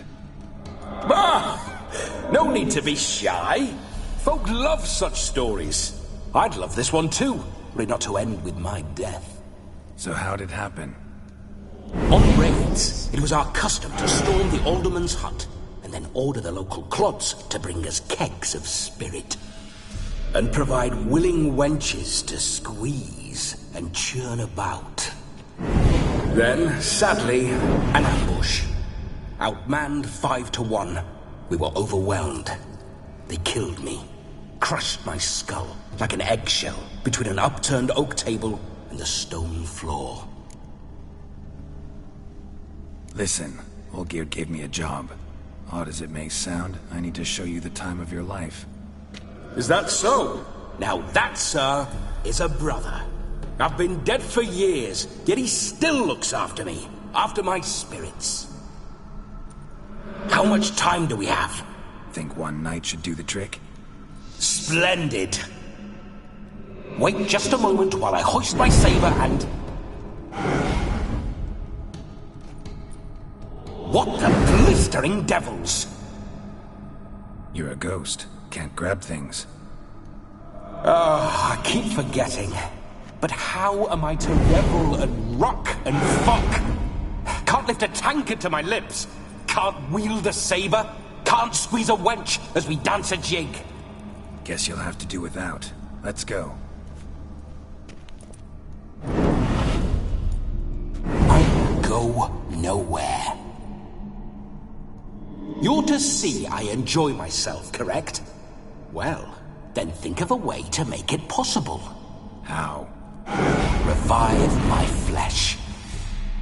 No need to be shy. Folk love such stories. I'd love this one too, were it not to end with my death. So how'd it happen? On raids, it was our custom to storm the alderman's hut, and then order the local clods to bring us kegs of spirit. And provide willing wenches to squeeze and churn about. Then, sadly, an ambush. Outmanned 5-1. We were overwhelmed. They killed me. Crushed my skull like an eggshell between an upturned oak table and the stone floor. Listen, Olgierd gave me a job. Odd as it may sound, I need to show you the time of your life. Is that so? Now that, sir, is a brother. I've been dead for years, yet he still looks after me, after my spirits. How much time do we have? Think one night should do the trick? Splendid. Wait just a moment while I hoist my saber and... What the blistering devils? You're a ghost. Can't grab things. I keep forgetting. But how am I to revel and rock and fuck? Can't lift a tankard to my lips. Can't wield a saber. Can't squeeze a wench as we dance a jig. Guess you'll have to do without. Let's go. I go nowhere. You're to see I enjoy myself, correct? Well, then think of a way to make it possible. How? Revive my flesh.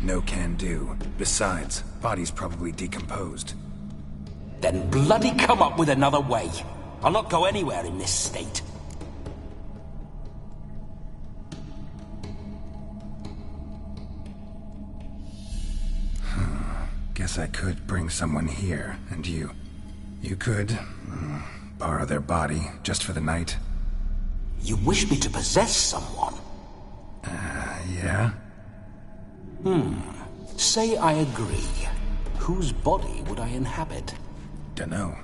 No can do. Besides, body's probably decomposed. Then bloody come up with another way. I'll not go anywhere in this state. Guess I could bring someone here, and you could borrow their body just for the night. You wish me to possess someone? Yeah? Say I agree. Whose body would I inhabit? Dunno.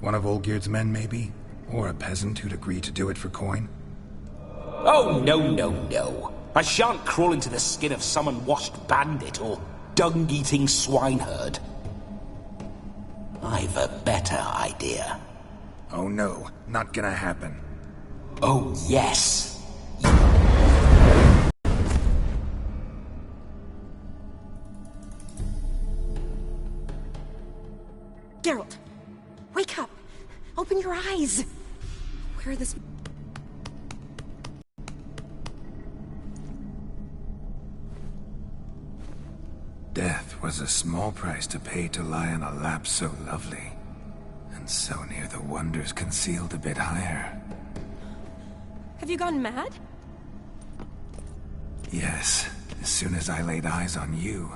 One of Olgierd's men, maybe? Or a peasant who'd agree to do it for coin? Oh, no. I shan't crawl into the skin of some unwashed bandit or dung-eating swineherd. I've a better idea. Oh no, not gonna happen. Oh, yes. Geralt, wake up! Open your eyes! Where are this... Death was a small price to pay to lie on a lap so lovely, and so near the wonders concealed a bit higher. Have you gone mad? Yes, as soon as I laid eyes on you.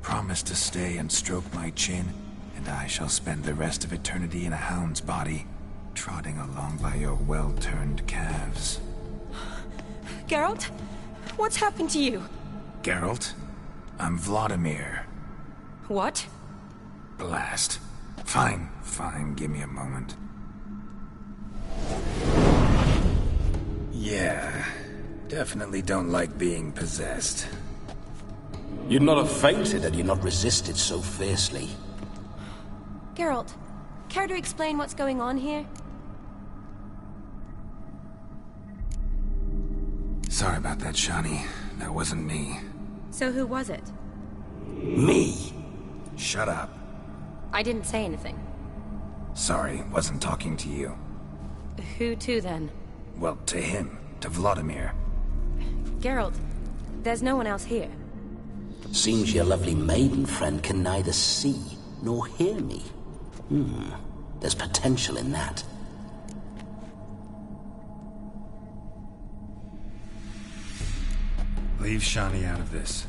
Promise to stay and stroke my chin, and I shall spend the rest of eternity in a hound's body, trotting along by your well-turned calves. Geralt? What's happened to you? Geralt? I'm Vladimir. What? Blast. Fine, give me a moment. Yeah, definitely don't like being possessed. You'd not have fainted had you not resisted so fiercely. Geralt, care to explain what's going on here? Sorry about that, Shani. That wasn't me. So who was it? Me. Shut up. I didn't say anything. Sorry, wasn't talking to you. Who to then? Well, to him. To Vladimir. Geralt, there's no one else here. Seems your lovely maiden friend can neither see nor hear me. There's potential in that. Leave Shani out of this.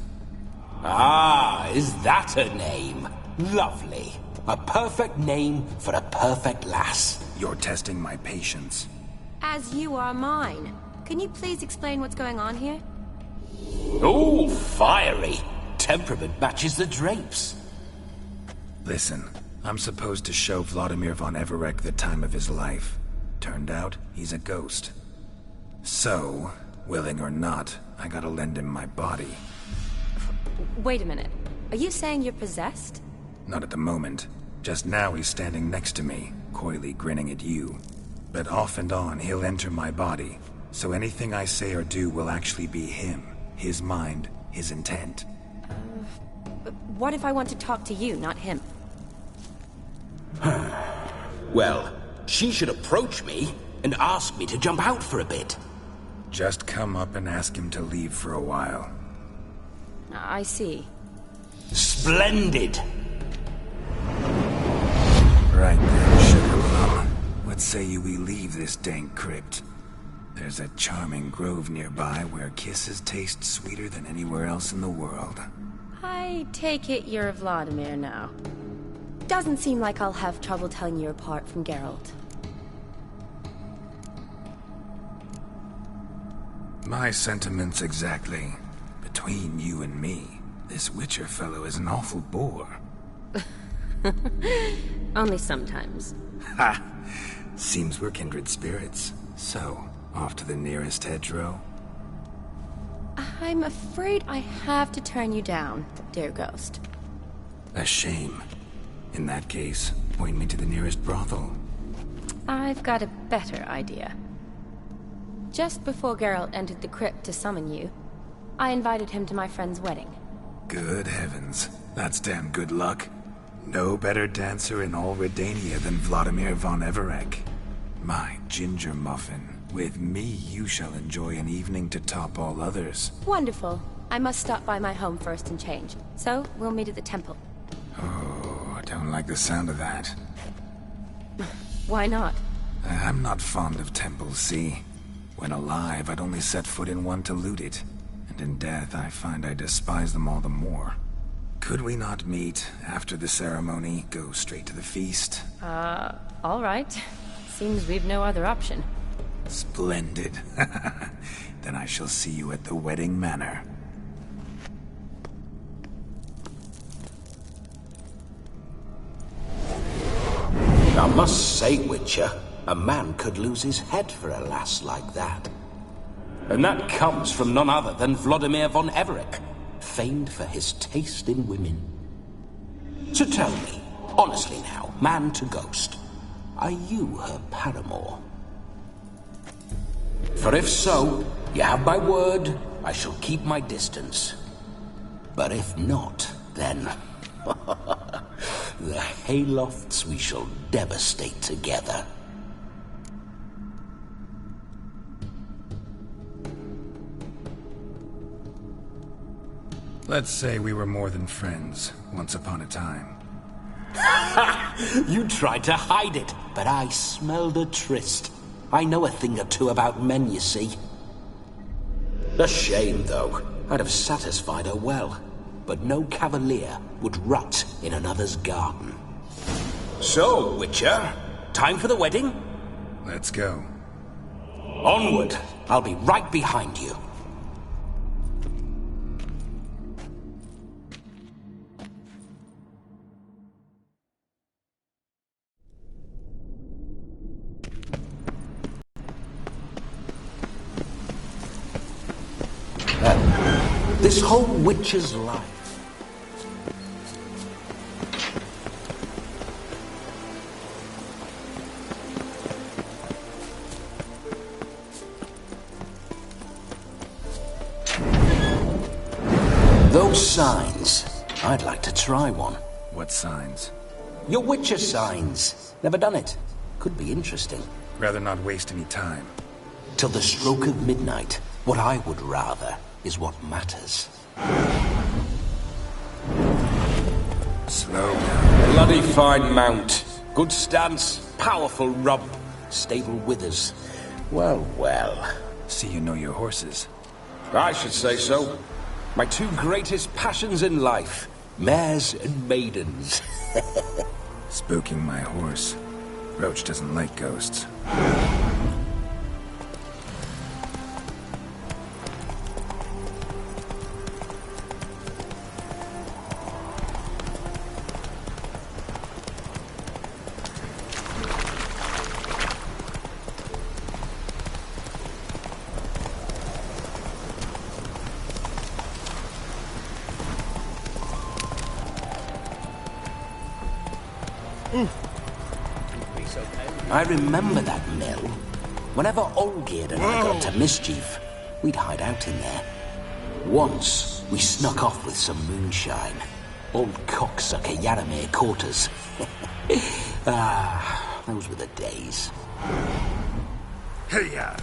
Ah, is that her name? Lovely. A perfect name for a perfect lass. You're testing my patience. As you are mine. Can you please explain what's going on here? Oh, fiery. Temperament matches the drapes. Listen, I'm supposed to show Vladimir von Everec the time of his life. Turned out, he's a ghost. So, willing or not, I gotta lend him my body. Wait a minute. Are you saying you're possessed? Not at the moment. Just now he's standing next to me, coyly grinning at you. But off and on, he'll enter my body. So anything I say or do will actually be him. His mind, his intent. What if I want to talk to you, not him? Well, she should approach me and ask me to jump out for a bit. Just come up and ask him to leave for a while. I see. Splendid! Right then, Sugar Plum. What say you we leave this dank crypt? There's a charming grove nearby where kisses taste sweeter than anywhere else in the world. I take it you're Vladimir now. Doesn't seem like I'll have trouble telling you apart from Geralt. My sentiments exactly. Between you and me, this Witcher fellow is an awful bore. Only sometimes. Ha! Seems we're kindred spirits. So, off to the nearest hedgerow? I'm afraid I have to turn you down, dear ghost. A shame. In that case, point me to the nearest brothel. I've got a better idea. Just before Geralt entered the crypt to summon you, I invited him to my friend's wedding. Good heavens. That's damn good luck. No better dancer in all Redania than Vladimir von Everec. My ginger muffin. With me, you shall enjoy an evening to top all others. Wonderful. I must stop by my home first and change. So, we'll meet at the temple. Oh, I don't like the sound of that. Why not? I'm not fond of temples, see? When alive, I'd only set foot in one to loot it. And in death, I find I despise them all the more. Could we not meet after the ceremony, go straight to the feast? All right. Seems we've no other option. Splendid. Then I shall see you at the wedding manor. I must say, Witcher, a man could lose his head for a lass like that. And that comes from none other than Vladimir von Everec, famed for his taste in women. So tell me, honestly now, man to ghost, are you her paramour? For if so, you have my word, I shall keep my distance. But if not, then... the haylofts we shall devastate together. Let's say we were more than friends, once upon a time. You tried to hide it, but I smelled a tryst. I know a thing or two about men, you see. A shame, though. I'd have satisfied her well. But no cavalier would rut in another's garden. So, Witcher, time for the wedding? Let's go. Onward. I'll be right behind you. This whole Witcher's life. Those signs. I'd like to try one. What signs? Your Witcher signs. Never done it. Could be interesting. Rather not waste any time. Till the stroke of midnight, what I would rather is what matters. Slow down. Bloody fine mount. Good stance, powerful rump, stable withers. Well, well. See you know your horses. I should say so. My two greatest passions in life. Mares and maidens. Spooking my horse. Roach doesn't like ghosts. I remember that mill. Whenever Olgierd and I got to mischief, we'd hide out in there. Once, we snuck off with some moonshine. Old cocksucker Yaramir caught us. Those were the days. Hey-ya!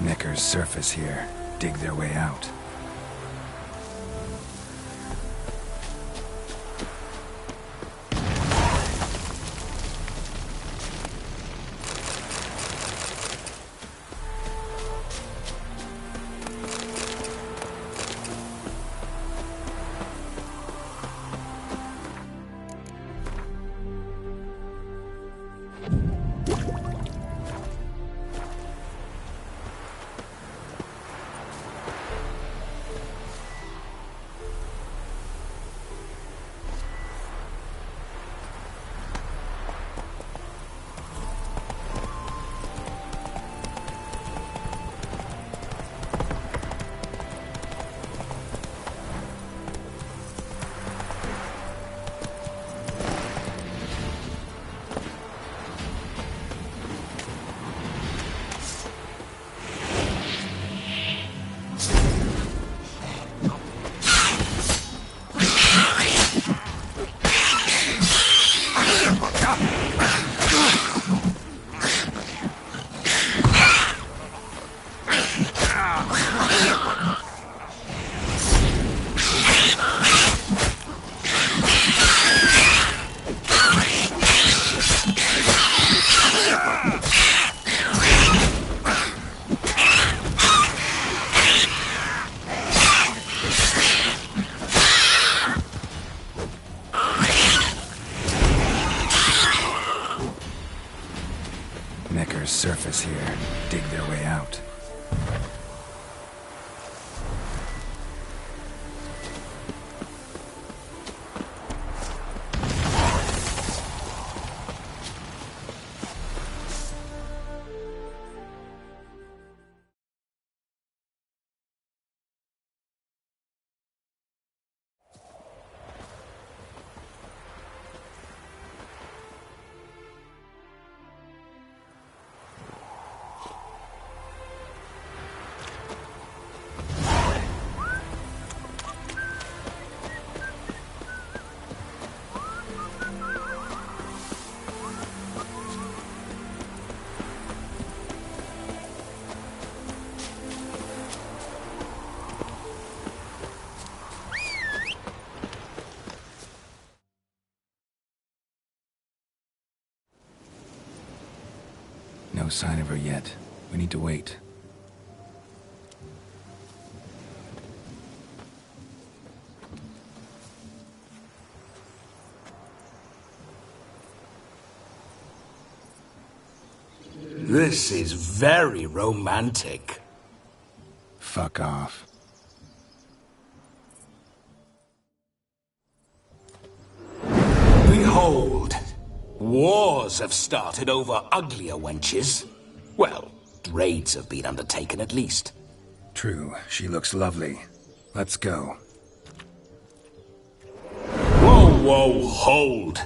Neckers surface here, dig their way out. Neckers surface here, dig their way out. No sign of her yet. We need to wait. This is very romantic. Fuck off. Behold, wars have started over uglier wenches. Well, raids have been undertaken at least. True, she looks lovely. Let's go. Whoa, hold.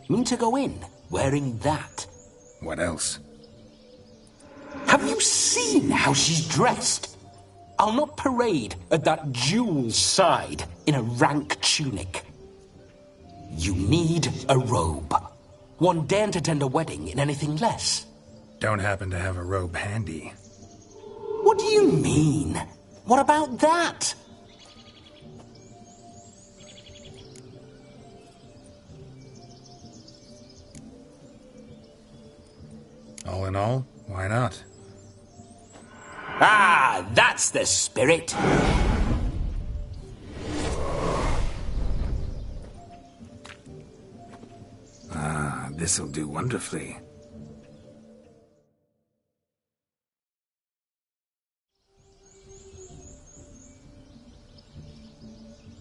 Mean to go in, wearing that? What else? Have you seen how she's dressed? I'll not parade at that jewel's side in a rank tunic. You need a robe. One daren't attend a wedding in anything less. Don't happen to have a robe handy. What do you mean? What about that? All in all, why not? Ah, that's the spirit. Ah, this'll do wonderfully.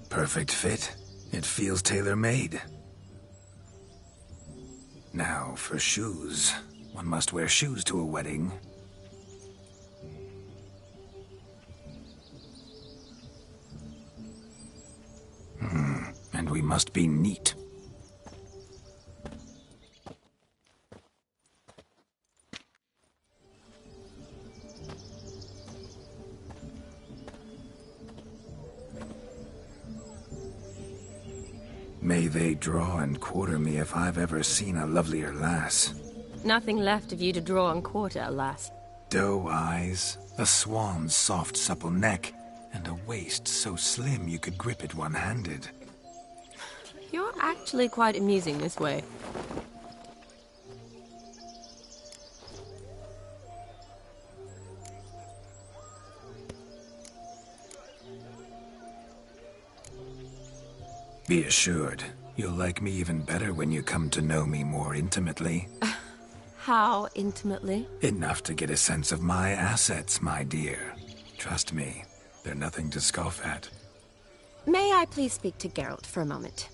Perfect fit. It feels tailor-made. Now for shoes. One must wear shoes to a wedding. And we must be neat. May they draw and quarter me if I've ever seen a lovelier lass. Nothing left of you to draw and quarter, alas. Doe eyes, a swan's soft supple neck, and a waist so slim you could grip it one-handed. You're actually quite amusing this way. Be assured, you'll like me even better when you come to know me more intimately. How intimately? Enough to get a sense of my assets, my dear. Trust me, they're nothing to scoff at. May I please speak to Geralt for a moment?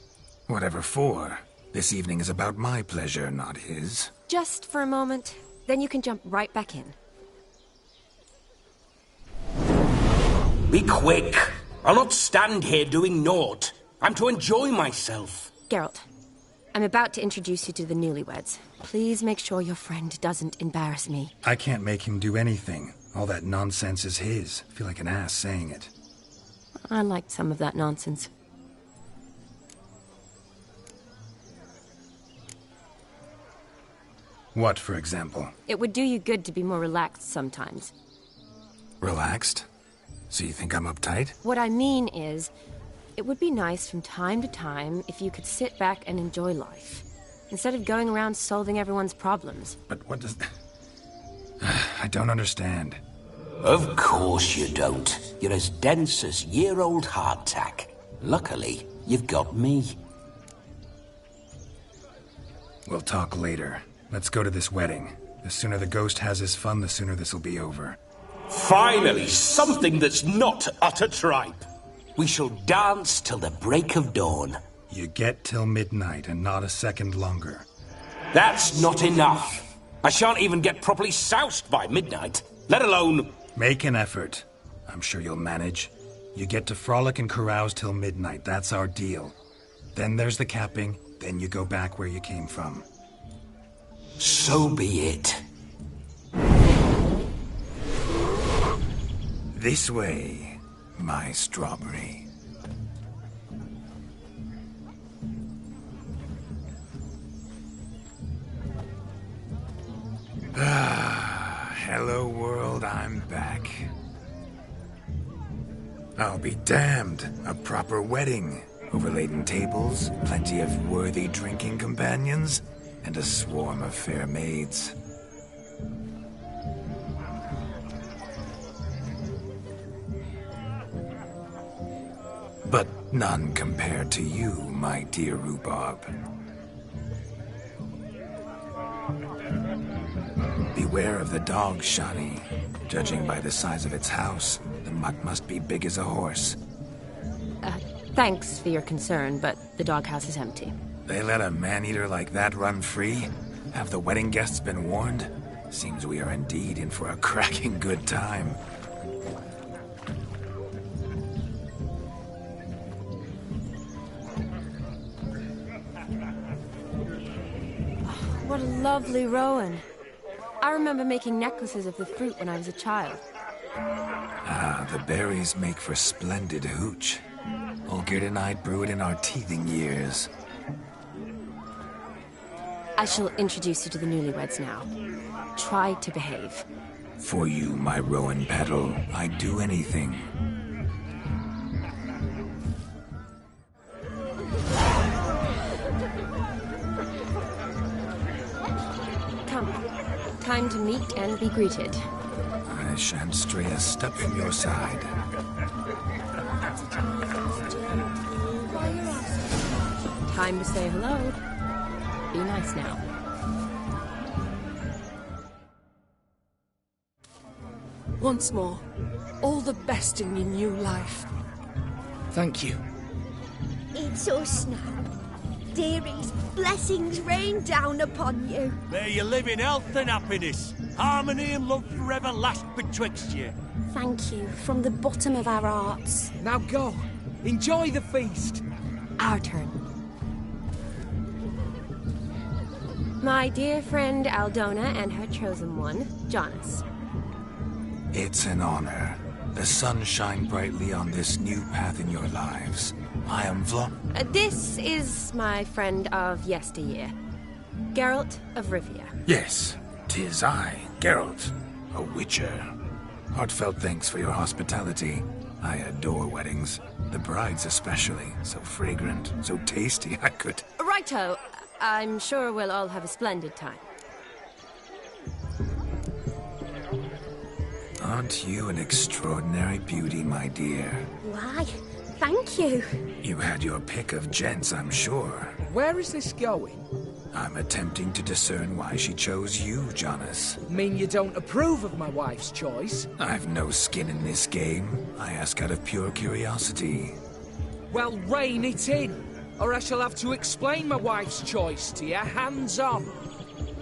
Whatever for. This evening is about my pleasure, not his. Just for a moment, then you can jump right back in. Be quick. I'll not stand here doing naught. I'm to enjoy myself. Geralt, I'm about to introduce you to the newlyweds. Please make sure your friend doesn't embarrass me. I can't make him do anything. All that nonsense is his. I feel like an ass saying it. I liked some of that nonsense. What, for example? It would do you good to be more relaxed sometimes. Relaxed? So you think I'm uptight? What I mean is, it would be nice from time to time if you could sit back and enjoy life, instead of going around solving everyone's problems. But what does... I don't understand. Of course you don't. You're as dense as year-old hardtack. Luckily, you've got me. We'll talk later. Let's go to this wedding. The sooner the ghost has his fun, the sooner this'll be over. Finally, something that's not utter tripe. We shall dance till the break of dawn. You get till midnight and not a second longer. That's not enough. I shan't even get properly soused by midnight, let alone... Make an effort. I'm sure you'll manage. You get to frolic and carouse till midnight. That's our deal. Then there's the capping. Then you go back where you came from. So be it. This way, my strawberry. Hello world, I'm back. I'll be damned. A proper wedding. Overladen tables, plenty of worthy drinking companions, and a swarm of fair maids. But none compared to you, my dear rhubarb. Beware of the dog, Shani. Judging by the size of its house, the mutt must be big as a horse. Thanks for your concern, but the doghouse is empty. They let a man-eater like that run free? Have the wedding guests been warned? Seems we are indeed in for a cracking good time. What a lovely rowan. I remember making necklaces of the fruit when I was a child. Ah, the berries make for splendid hooch. Olgerd and I brew it in our teething years. I shall introduce you to the newlyweds now. Try to behave. For you, my rowan petal, I'd do anything. Come. Time to meet and be greeted. I shan't stray a step from your side. Time to say hello. Be nice now. Once more, all the best in your new life. Thank you. It's us now. Dearies, blessings rain down upon you. May you live in health and happiness. Harmony and love forever last betwixt you. Thank you from the bottom of our hearts. Now go. Enjoy the feast. Our turn. My dear friend Aldona and her chosen one, Jonas. It's an honor. The sun shine brightly on this new path in your lives. I am This is my friend of yesteryear, Geralt of Rivia. Yes, 'tis I, Geralt, a witcher. Heartfelt thanks for your hospitality. I adore weddings. The brides especially. So fragrant, so tasty, I could... Righto. I'm sure we'll all have a splendid time. Aren't you an extraordinary beauty, my dear? Why, thank you. You had your pick of gents, I'm sure. Where is this going? I'm attempting to discern why she chose you, Jonas. Mean you don't approve of my wife's choice? I've no skin in this game. I ask out of pure curiosity. Well, rein it in, or I shall have to explain my wife's choice to you hands-on.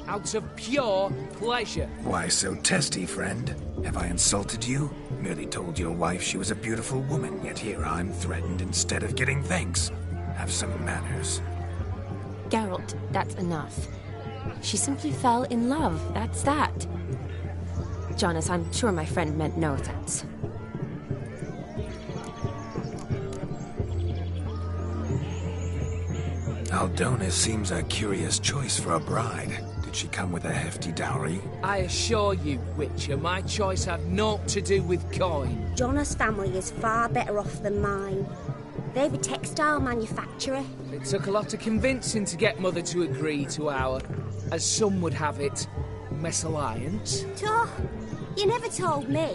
Out of pure pleasure. Why so testy, friend? Have I insulted you? Merely told your wife she was a beautiful woman, yet here I'm threatened instead of getting thanks. Have some manners. Geralt, that's enough. She simply fell in love, that's that. Jonas, I'm sure my friend meant no offense. Aldona seems a curious choice for a bride. Did she come with a hefty dowry? I assure you, Witcher, my choice had naught to do with coin. Jonas' family is far better off than mine. They're a textile manufacturer. It took a lot of convincing to get Mother to agree to our, as some would have it, mesalliance. Toh, you never told me.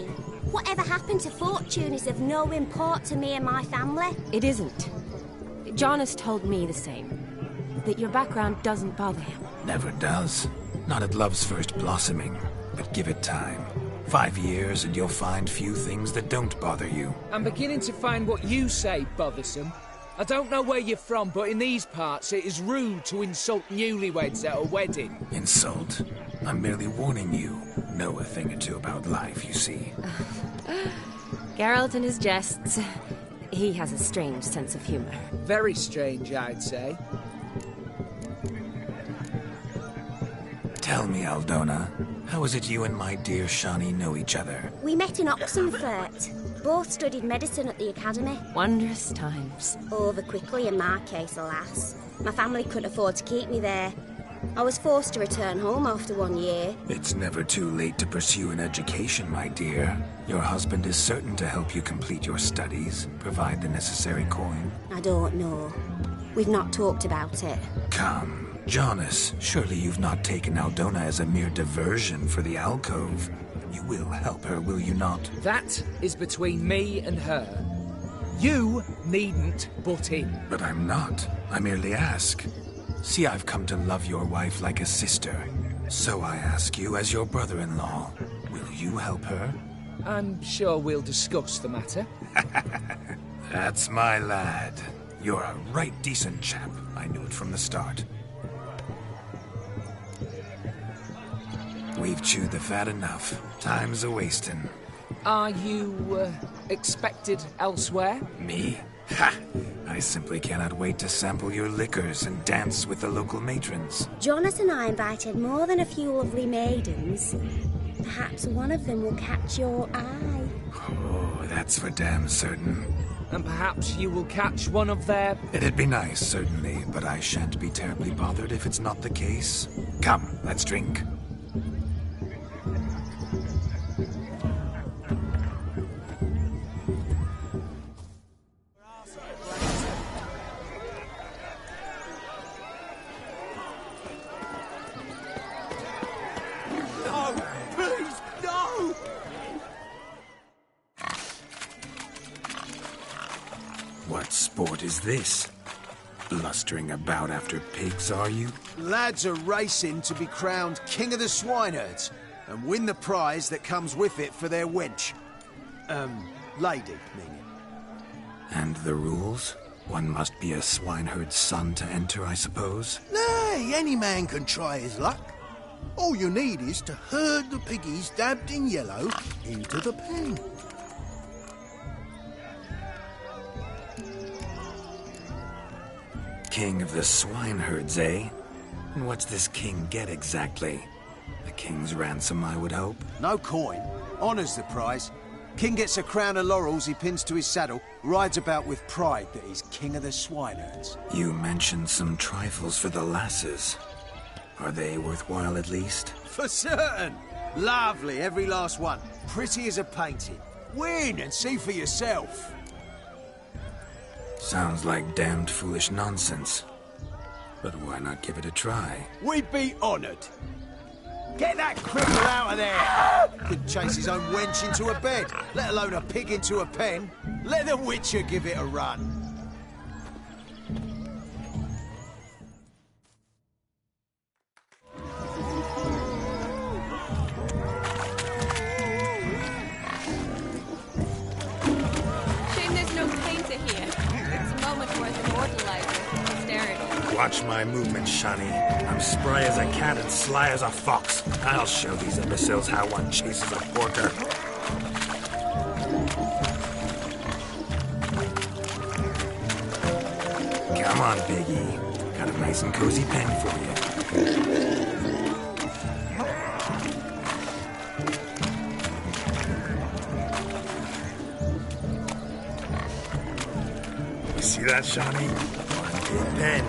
Whatever happened to fortune is of no import to me and my family. It isn't. Jonas told me the same. That your background doesn't bother him. Never does. Not at love's first blossoming. But give it time. 5 years and you'll find few things that don't bother you. I'm beginning to find what you say bothersome. I don't know where you're from, but in these parts it is rude to insult newlyweds at a wedding. Insult? I'm merely warning you. Know a thing or two about life, you see. Geralt and his jests. He has a strange sense of humor. Very strange, I'd say. Tell me, Aldona, how is it you and my dear Shani know each other? We met in Oxenfurt. Both studied medicine at the academy. Wondrous times. Over quickly in my case, alas. My family couldn't afford to keep me there. I was forced to return home after 1 year. It's never too late to pursue an education, my dear. Your husband is certain to help you complete your studies, provide the necessary coin. I don't know. We've not talked about it. Come. Jonas, surely you've not taken Aldona as a mere diversion for the alcove. You will help her, will you not? That is between me and her. You needn't butt in. But I'm not. I merely ask. See, I've come to love your wife like a sister. So I ask you, as your brother-in-law, will you help her? I'm sure we'll discuss the matter. That's my lad. You're a right decent chap. I knew it from the start. We've chewed the fat enough. Time's a-wasting. Are you, expected elsewhere? Me? Ha! I simply cannot wait to sample your liquors and dance with the local matrons. Jonas and I invited more than a few lovely maidens. Perhaps one of them will catch your eye. Oh, that's for damn certain. And perhaps you will catch one of their... It'd be nice, certainly, but I shan't be terribly bothered if it's not the case. Come, let's drink. What sport is this? Blustering about after pigs, are you? Lads are racing to be crowned King of the Swineherds and win the prize that comes with it for their wench. Lady, meaning. And the rules? One must be a swineherd's son to enter, I suppose? Nay, any man can try his luck. All you need is to herd the piggies dabbed in yellow into the pen. King of the swineherds, eh? And what's this king get exactly? The king's ransom, I would hope. No coin. Honours the prize. King gets a crown of laurels he pins to his saddle, rides about with pride that he's king of the swineherds. You mentioned some trifles for the lasses. Are they worthwhile at least? For certain! Lovely, every last one. Pretty as a painting. Win and see for yourself. Sounds like damned foolish nonsense. But why not give it a try? We'd be honoured. Get that cripple out of there! Could chase his own wench into a bed, let alone a pig into a pen. Let the Witcher give it a run. Shame there's no painter here. It's a moment worth immortalizing for posterity. Watch my movement, Shani. I'm spry as a cat and sly as a fox. I'll show these imbeciles how one chases a porker. Come on, Piggy. Got a nice and cozy pen for you. You see that, Shani? One big pen.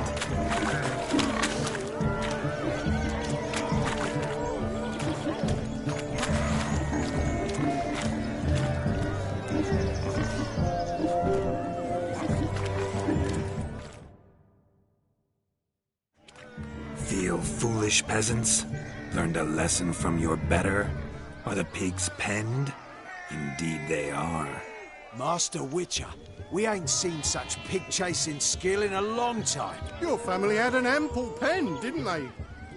Feel foolish, peasants? Learned a lesson from your better? Are the pigs penned? Indeed they are. Master Witcher, we ain't seen such pig-chasing skill in a long time. Your family had an ample pen, didn't they?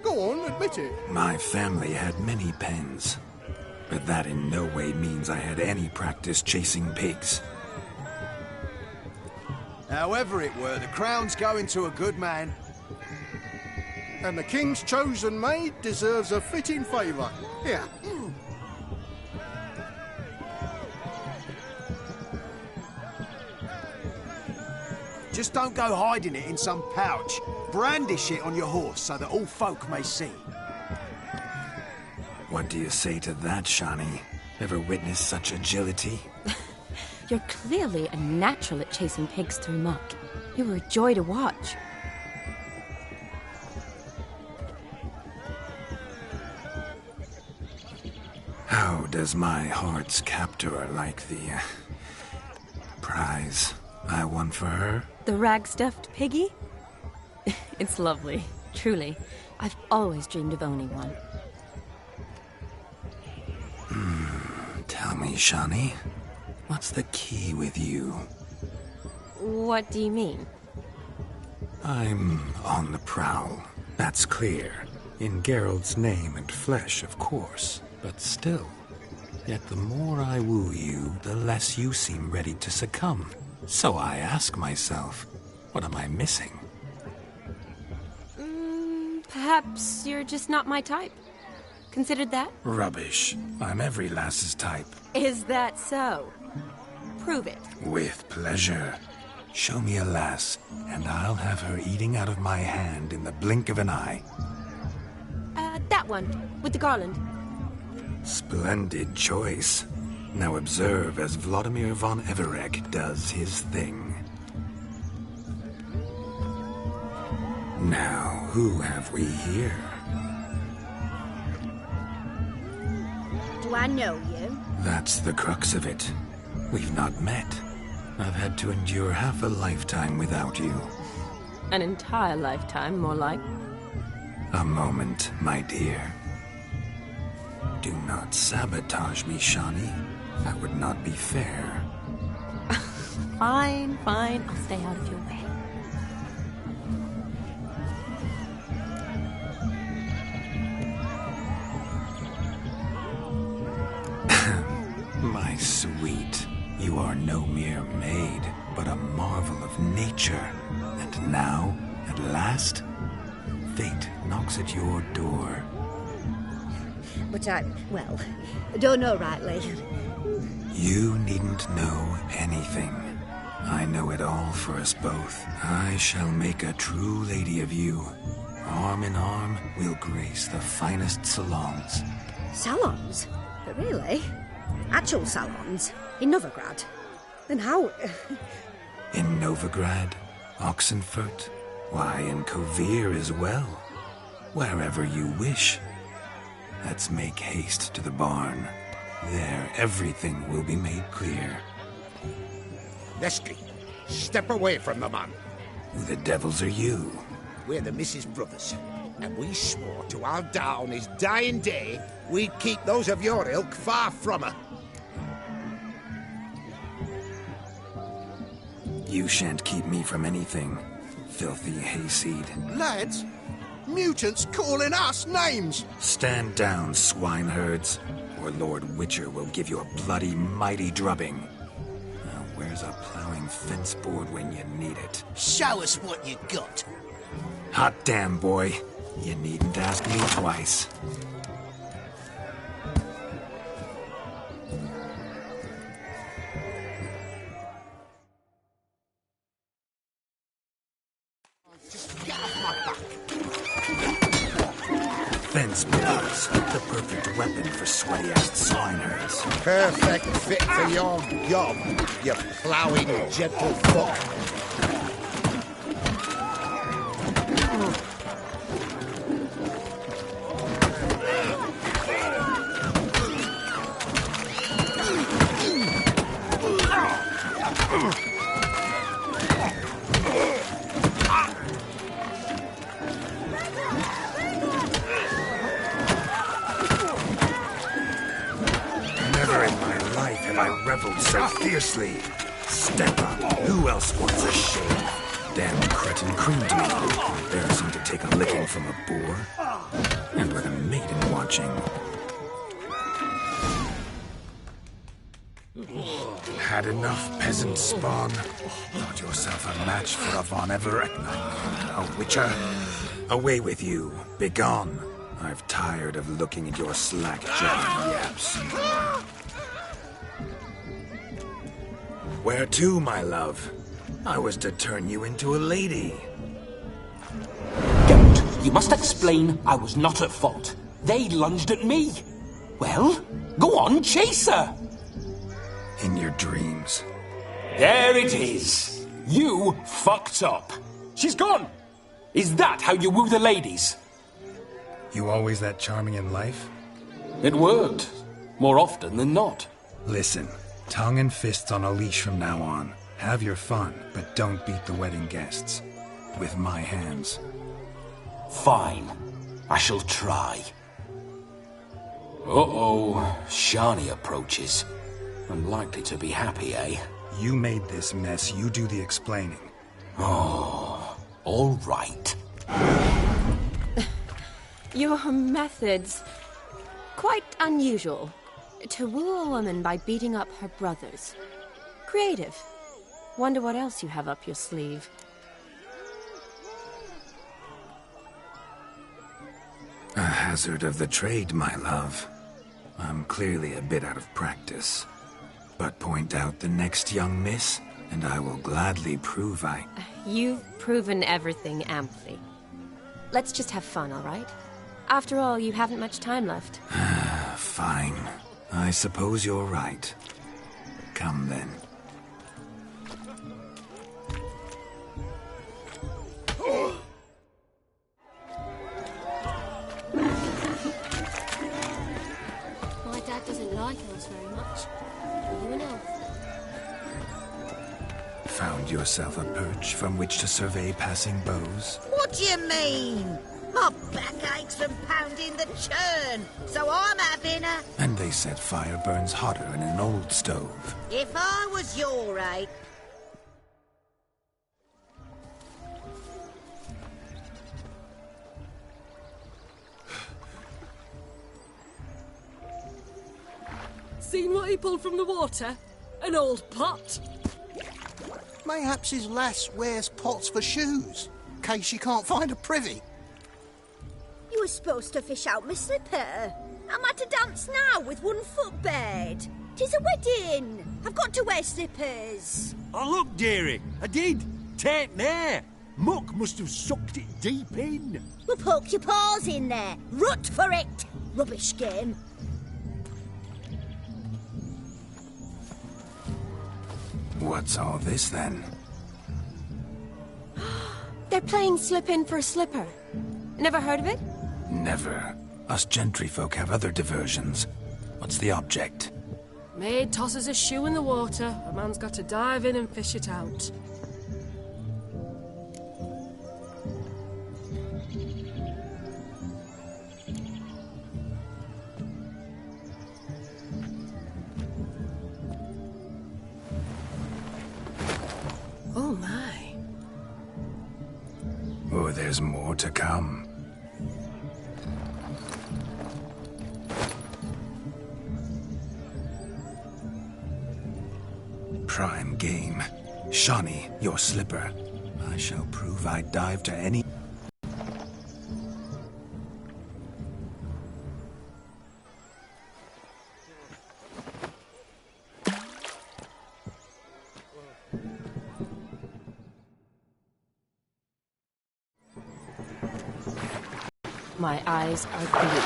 Go on, admit it. My family had many pens, but that in no way means I had any practice chasing pigs. However it were, the crown's going to a good man. And the king's chosen maid deserves a fitting favour. Here. Just don't go hiding it in some pouch. Brandish it on your horse so that all folk may see. What do you say to that, Shani? Ever witnessed such agility? You're clearly a natural at chasing pigs through muck. You were a joy to watch. How does my heart's captor like the prize I won for her? The rag-stuffed piggy? It's lovely, truly. I've always dreamed of owning one. Tell me, Shani, what's the key with you? What do you mean? I'm on the prowl, that's clear. In Geralt's name and flesh, of course, but still. Yet the more I woo you, the less you seem ready to succumb. So I ask myself, what am I missing? Perhaps you're just not my type. Considered that? Rubbish. I'm every lass's type. Is that so? Prove it. With pleasure. Show me a lass, and I'll have her eating out of my hand in the blink of an eye. That one, with the garland. Splendid choice. Now observe as Vladimir von Everec does his thing. Now, who have we here? Do I know you? That's the crux of it. We've not met. I've had to endure half a lifetime without you. An entire lifetime, more like. A moment, my dear. Do not sabotage me, Shani. That would not be fair. Fine, fine. I'll stay out of your way. My sweet, you are no mere maid, but a marvel of nature. And now, at last, fate knocks at your door. But I don't know rightly. You needn't know anything. I know it all for us both. I shall make a true lady of you. Arm in arm, we'll grace the finest salons. Salons? But really? Actual salons? In Novigrad? Then how... In Novigrad, Oxenfurt, why, in Kovir as well. Wherever you wish. Let's make haste to the barn. There, everything will be made clear. Lesky, step away from the man. Who the devils are you? We're the Mrs. Brothers, and we swore to our Dow on his dying day we'd keep those of your ilk far from her. You shan't keep me from anything, filthy hayseed. Lads, mutants calling us names! Stand down, swineherds, or Lord Witcher will give you a bloody mighty drubbing. Now, where's a plowing fence board when you need it? Show us what you got. Hot damn, boy. You needn't ask me twice. Fence boards, the perfect weapon for sweaty-ass swineherds. Perfect fit for your gob, you ploughing gentle fuck. Reveled so fiercely. Step up. Who else wants a shave? Damn cretin creamed me. Embarrassing to take a licking from a boar. And with a maiden watching. Had enough, peasant spawn? Thought yourself a match for a Von Everett? A Witcher? Away with you. Begone. I've tired of looking at your slack-jawed yaps. Where to, my love? I was to turn you into a lady. Geralt, you must explain I was not at fault. They lunged at me. Well, go on, chase her. In your dreams. There it is. You fucked up. She's gone. Is that how you woo the ladies? You always that charming in life? It worked. More often than not. Listen. Tongue and fists on a leash from now on. Have your fun, but don't beat the wedding guests. With my hands. Fine. I shall try. Uh-oh. Shani approaches. Unlikely to be happy, eh? You made this mess. You do the explaining. Oh, all right. Your methods... quite unusual. To woo a woman by beating up her brothers. Creative. Wonder what else you have up your sleeve. A hazard of the trade, my love. I'm clearly a bit out of practice. But point out the next young miss, and I will gladly prove I... You've proven everything amply. Let's just have fun, all right? After all, you haven't much time left. Fine. I suppose you're right. Come then. My dad doesn't like us very much. You and Elf. Found yourself a perch from which to survey passing bows? What do you mean? My back aches from pounding the churn, so I'm having a... And they said fire burns hotter in an old stove. If I was your age... Seen what he pulled from the water? An old pot. Mayhaps his lass wears pots for shoes, in case she can't find a privy. You were supposed to fish out my slipper. I'm at a dance now with one foot bared. 'Tis a wedding. I've got to wear slippers. Oh, look, dearie, I did. Take there. Muck must have sucked it deep in. Well, poke your paws in there. Rut for it. Rubbish game. What's all this, then? They're playing slip in for a slipper. Never heard of it? Never. Us gentry folk have other diversions. What's the object? Maid tosses a shoe in the water. A man's got to dive in and fish it out. Oh my. Oh, there's more to come. Prime game. Shawnee, your slipper. I shall prove I dive to any... My eyes are glued.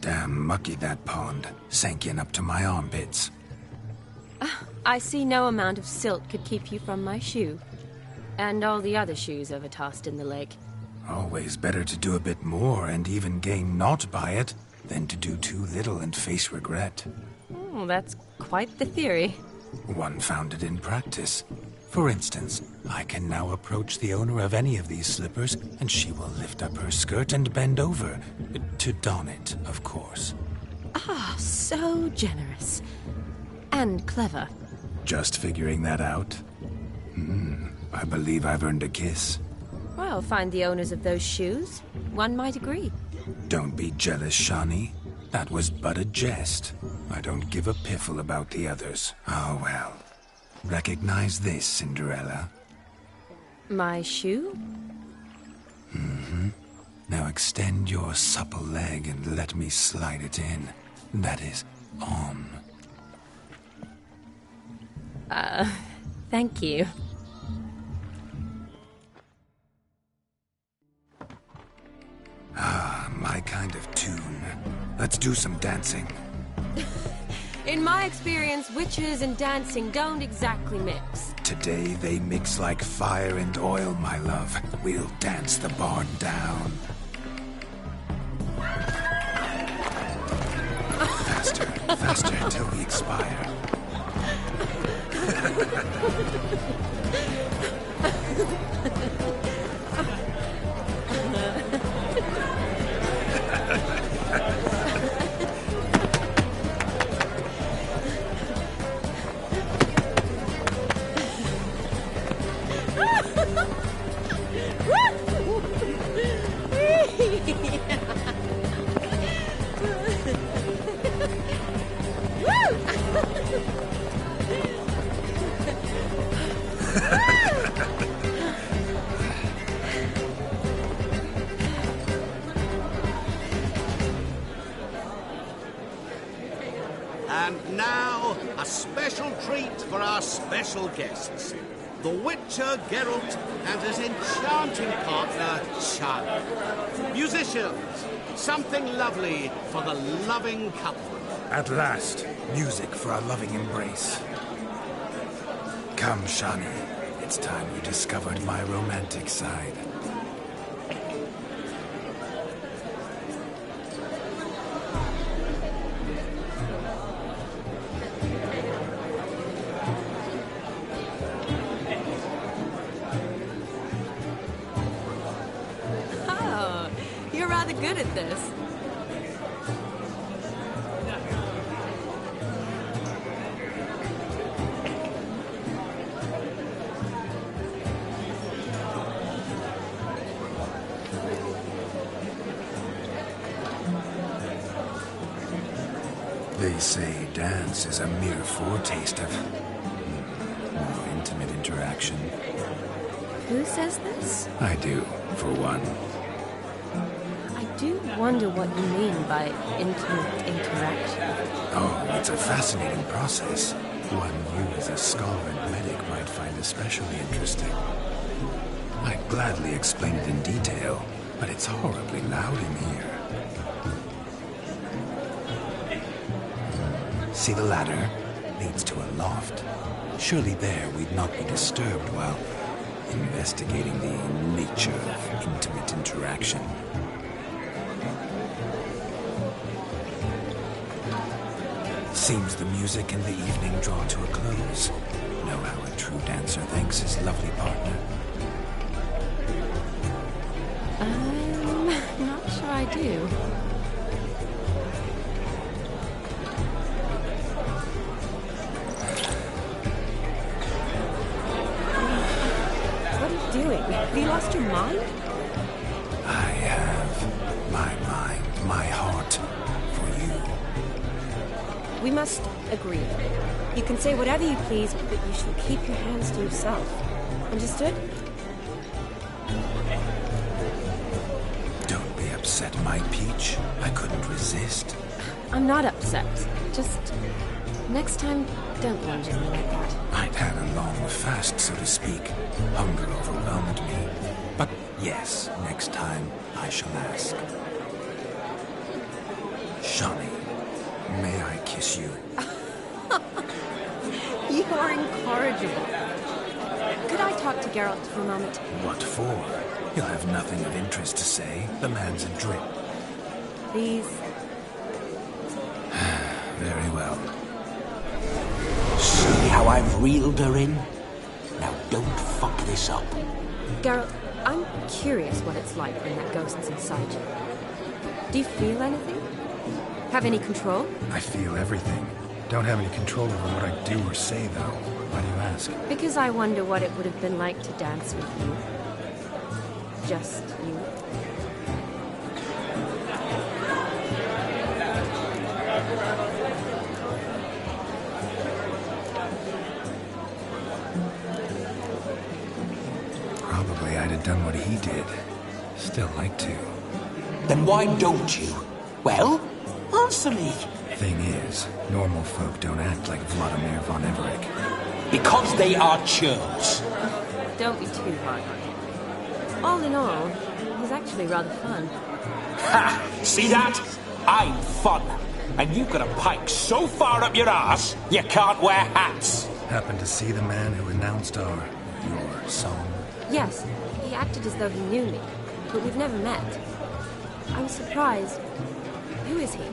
Damn mucky, that pond. Sank in up to my armpits. I see no amount of silt could keep you from my shoe. And all the other shoes overtossed in the lake. Always better to do a bit more and even gain naught by it than to do too little and face regret. Oh, that's quite the theory. One founded in practice. For instance, I can now approach the owner of any of these slippers, and she will lift up her skirt and bend over. To don it, of course. Ah, so generous. And clever. Just figuring that out? I believe I've earned a kiss. Well, find the owners of those shoes. One might agree. Don't be jealous, Shawnee. That was but a jest. I don't give a piffle about the others. Oh, well. Recognize this, Cinderella? My shoe? Now extend your supple leg and let me slide it in. That is, on. Thank you. My kind of tune. Let's do some dancing. In my experience, witches and dancing don't exactly mix. Today they mix like fire and oil, my love. We'll dance the barn down. Faster, faster, till we expire. And now, a special treat for our special guests. The Witcher Geralt and his enchanting partner, Shani. Musicians, something lovely for the loving couple. At last, music for our loving embrace. Come, Shani. It's time you discovered my romantic side. Oh, you're rather good at this. They say dance is a mere foretaste of more intimate interaction. Who says this? I do, for one. I do wonder what you mean by intimate interaction. Oh, it's a fascinating process. One you as a scholar and medic might find especially interesting. I'd gladly explain it in detail, but it's horribly loud in here. See the ladder? Leads to a loft. Surely there we'd not be disturbed while investigating the nature of intimate interaction. Seems the music and the evening draw to a close. Know how a true dancer thanks his lovely partner. I'm not sure I do. Doing? Have you lost your mind? I have my mind, my heart for you. We must agree. You can say whatever you please, but you shall keep your hands to yourself. Understood? Don't be upset, my peach. I couldn't resist. I'm not upset. Just next time, don't lunge at me like that. I'd had a long fast, so to speak. Hunger overwhelmed me. But yes, next time I shall ask. Shani, may I kiss you? You are incorrigible. Could I talk to Geralt for a moment? What for? He'll have nothing of interest to say. The man's adrift. Please. Very well. See how I've reeled her in? Now don't fuck this up. Geralt, I'm curious what it's like when that ghost's inside you. Do you feel anything? Have any control? I feel everything. Don't have any control over what I do or say, though. Why do you ask? Because I wonder what it would have been like to dance with you. Just you. Probably I'd have done what he did. Still like to. Then why don't you? Well, answer me. Thing is, normal folk don't act like Vladimir von Everec. Because they are churls. Don't be too hard on him. All in all, he's actually rather fun. Ha! See that? I'm fun. And you've got a pike so far up your arse, you can't wear hats. Happened to see the man who announced your song? Yes, he acted as though he knew me, but we've never met. I was surprised. Who is he?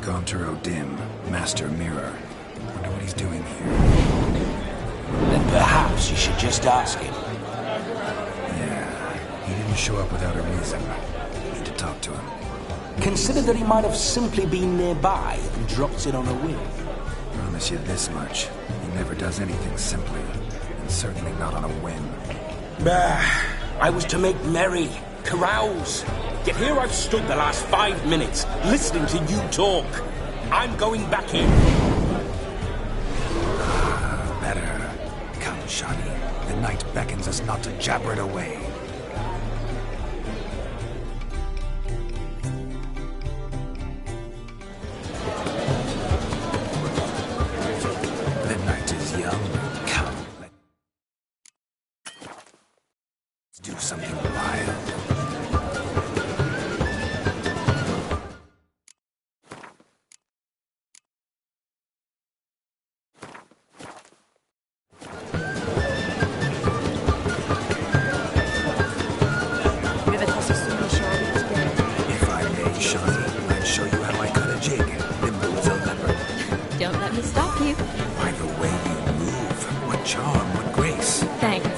Gaunter O'Dim, Master Mirror. Wonder what he's doing here. Then perhaps you should just ask him. Yeah, he didn't show up without a reason. Need to talk to him. Consider that he might have simply been nearby and dropped in on a whim. Promise you this much. He never does anything simply, and certainly not on a whim. I was to make merry, carouse. Yet here I've stood the last 5 minutes, listening to you talk. I'm going back in. Better. Come, Shani. The night beckons us not to jabber it away. The night is young. Come, let's do something wild. Don't let me stop you. By the way you move, what charm, what grace. Thanks.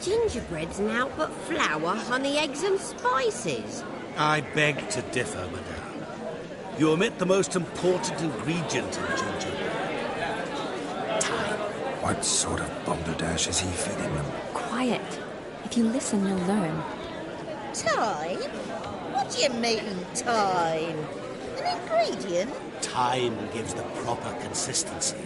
Gingerbread's naught but flour, honey, eggs and spices. I beg to differ, madame. You omit the most important ingredient in gingerbread. Time. What sort of balderdash is he feeding them? Quiet. If you listen, you'll learn. Time? What do you mean, time? An ingredient? Time gives the proper consistency.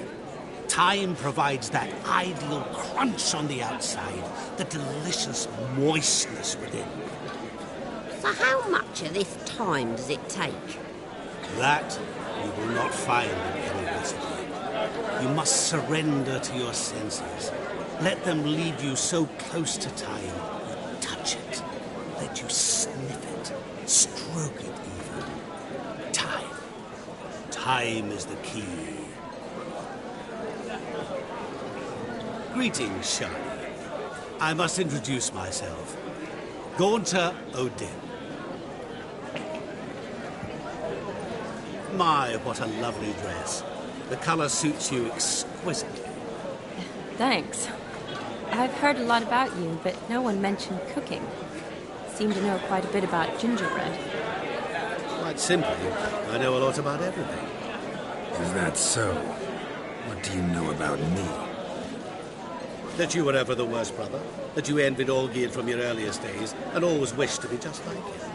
Time provides that ideal crunch on the outside, the delicious moistness within. So how much of this time does it take? That you will not find in any recipe. You must surrender to your senses. Let them lead you so close to time, you touch it. Let you sniff it, stroke it even. Time. Time is the key. Greetings, Shani. I must introduce myself. Gaunter O'Dim. My, what a lovely dress. The colour suits you exquisitely. Thanks. I've heard a lot about you, but no one mentioned cooking. Seem to know quite a bit about gingerbread. Quite simply, I know a lot about everything. Is that so? What do you know about me? That you were ever the worst brother, that you envied Olgierd from your earliest days, and always wished to be just like him.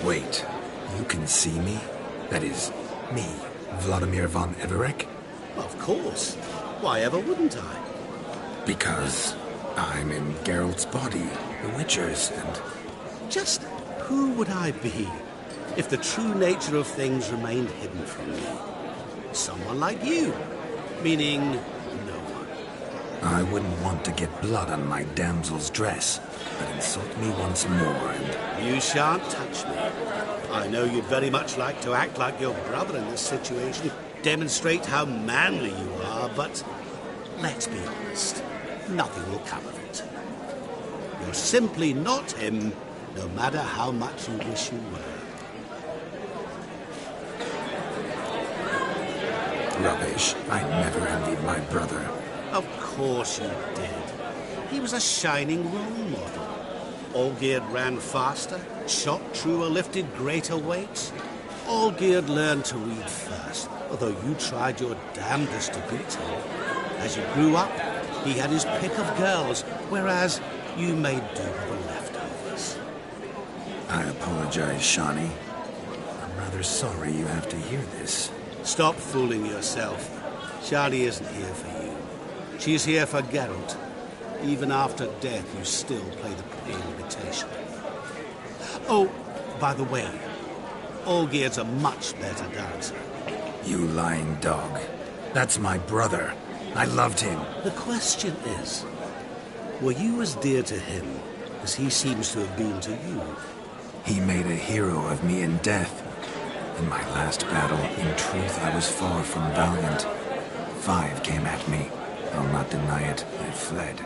Wait, you can see me? That is, me, Vladimir von Everec? Of course. Why ever wouldn't I? Because I'm in Geralt's body, the Witcher's, and... Just who would I be if the true nature of things remained hidden from me? Someone like you, meaning no one. I wouldn't want to get blood on my damsel's dress, but insult me once more and... You shan't touch me. I know you'd very much like to act like your brother in this situation, demonstrate how manly you are, but let's be honest, nothing will come of it. You're simply not him, no matter how much you wish you were. Rubbish. I never envied my brother. Of course you did. He was a shining role model. Olgierd ran faster, shot truer, lifted greater weights. Olgierd learned to read first, although you tried your damnedest to beat him. As you grew up, he had his pick of girls, whereas you made do with the leftovers. I apologize, Shani. I'm rather sorry you have to hear this. Stop fooling yourself. Shani isn't here for you. She's here for Geralt. Even after death, you still play the pale imitation. Oh, by the way, Olgierd's a much better dancer. You lying dog. That's my brother. I loved him. The question is, were you as dear to him as he seems to have been to you? He made a hero of me in death. In my last battle, in truth, I was far from valiant. 5 came at me. I'll not deny it, I fled.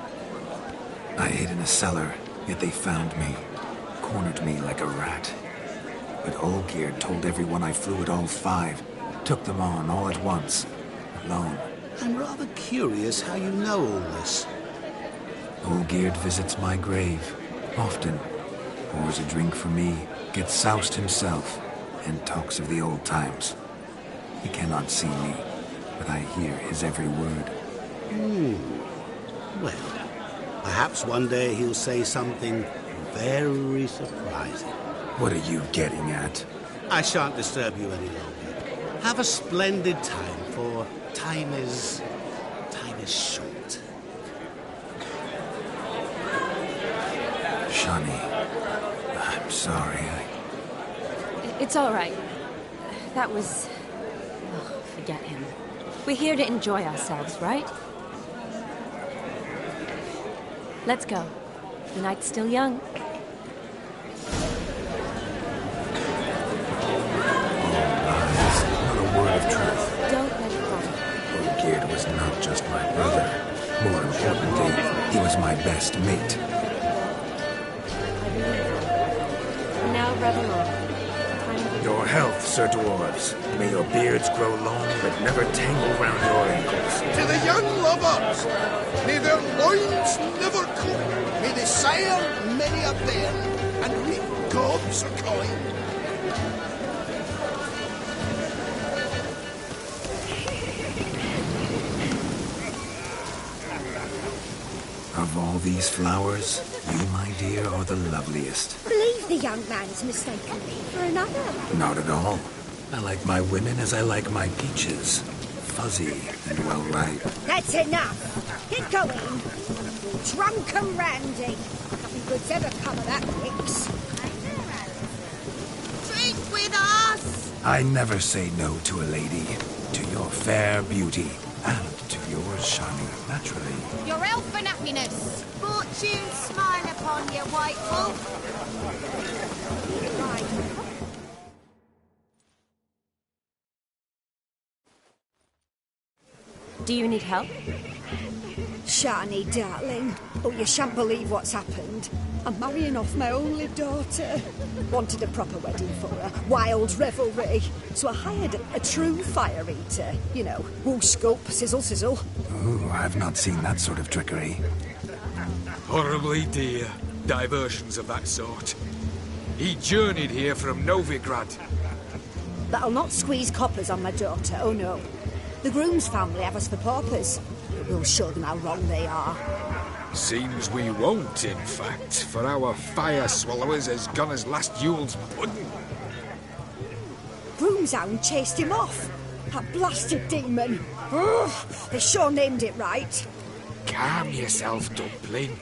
I hid in a cellar, yet they found me, cornered me like a rat. But Olgierd told everyone I flew at all 5, took them on all at once, alone. I'm rather curious how you know all this. Olgierd visits my grave, often, pours a drink for me, gets soused himself, and talks of the old times. He cannot see me, but I hear his every word. Well, perhaps one day he'll say something very surprising. What are you getting at? I shan't disturb you any longer. Have a splendid time, for time is short. Shani, I'm sorry. It's all right. That was... Oh, forget him. We're here to enjoy ourselves, right? Let's go. The night's still young. Not a word of truth. Don't let it bother. Olgierd was not just my brother. More importantly, he was my best mate. Now revel on. Your health, Sir Dwarves. May your beards grow long, but never tangle round your ankles. To the young lovers, may their loins never cool. May they sire many a bairn, and reap gobs of coin. Of all these flowers, you, my dear, are the loveliest. Believe the young man's mistaken me for another. Not at all. I like my women as I like my peaches. Fuzzy and well ripe. That's enough. Get going. Drunken Randy. Nothing good's ever come of that mix. Drink with us! I never say no to a lady. To your fair beauty. And to yours, Shani, naturally. Your elfin happiness. Fortune smile upon you, White Wolf. Do you need help? Shani, darling. Oh, you shan't believe what's happened. I'm marrying off my only daughter. Wanted a proper wedding for her. Wild revelry. So I hired a true fire eater. You know, whoosh, gulp, sizzle, sizzle. Ooh, I've not seen that sort of trickery. Horribly dear diversions of that sort. He journeyed here from Novigrad. But I'll not squeeze coppers on my daughter, oh no. The groom's family have us for paupers. We'll show them how wrong they are. Seems we won't, in fact, for our fire swallowers has gone as last Yule's pudding. Broomshound chased him off. That blasted demon. Ugh, they sure named it right. Calm yourself, Dumpling.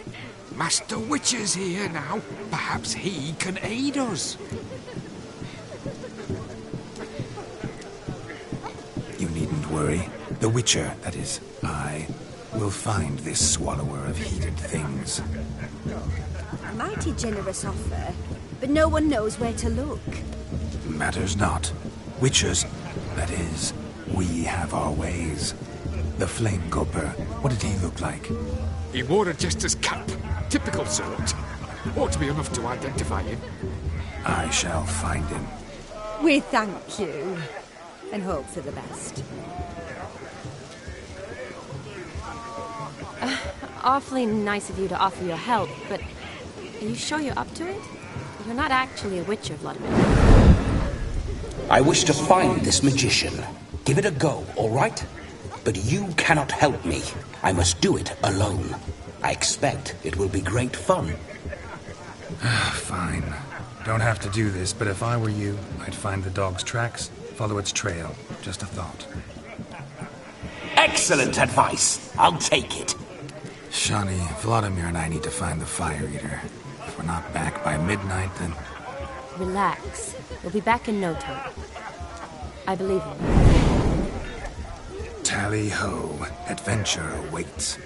Master Witcher's here now. Perhaps he can aid us. You needn't worry. The Witcher, that is, I, will find this swallower of heated things. A mighty generous offer, but no one knows where to look. Matters not. Witchers, that is, we have our ways. The Flame Gulper, what did he look like? He wore a jester's cap. Typical sort. Ought to be enough to identify him. I shall find him. We thank you, and hope for the best. awfully nice of you to offer your help, but are you sure you're up to it? You're not actually a witcher, Vladimir. I wish to find this magician. Give it a go, all right? But you cannot help me. I must do it alone. I expect it will be great fun. Fine. Don't have to do this, but if I were you, I'd find the dog's tracks, follow its trail. Just a thought. Excellent advice. I'll take it. Shani, Vladimir and I need to find the Fire Eater. If we're not back by midnight, then... Relax. We'll be back in no time. I believe in you. Tally-ho. Adventure awaits.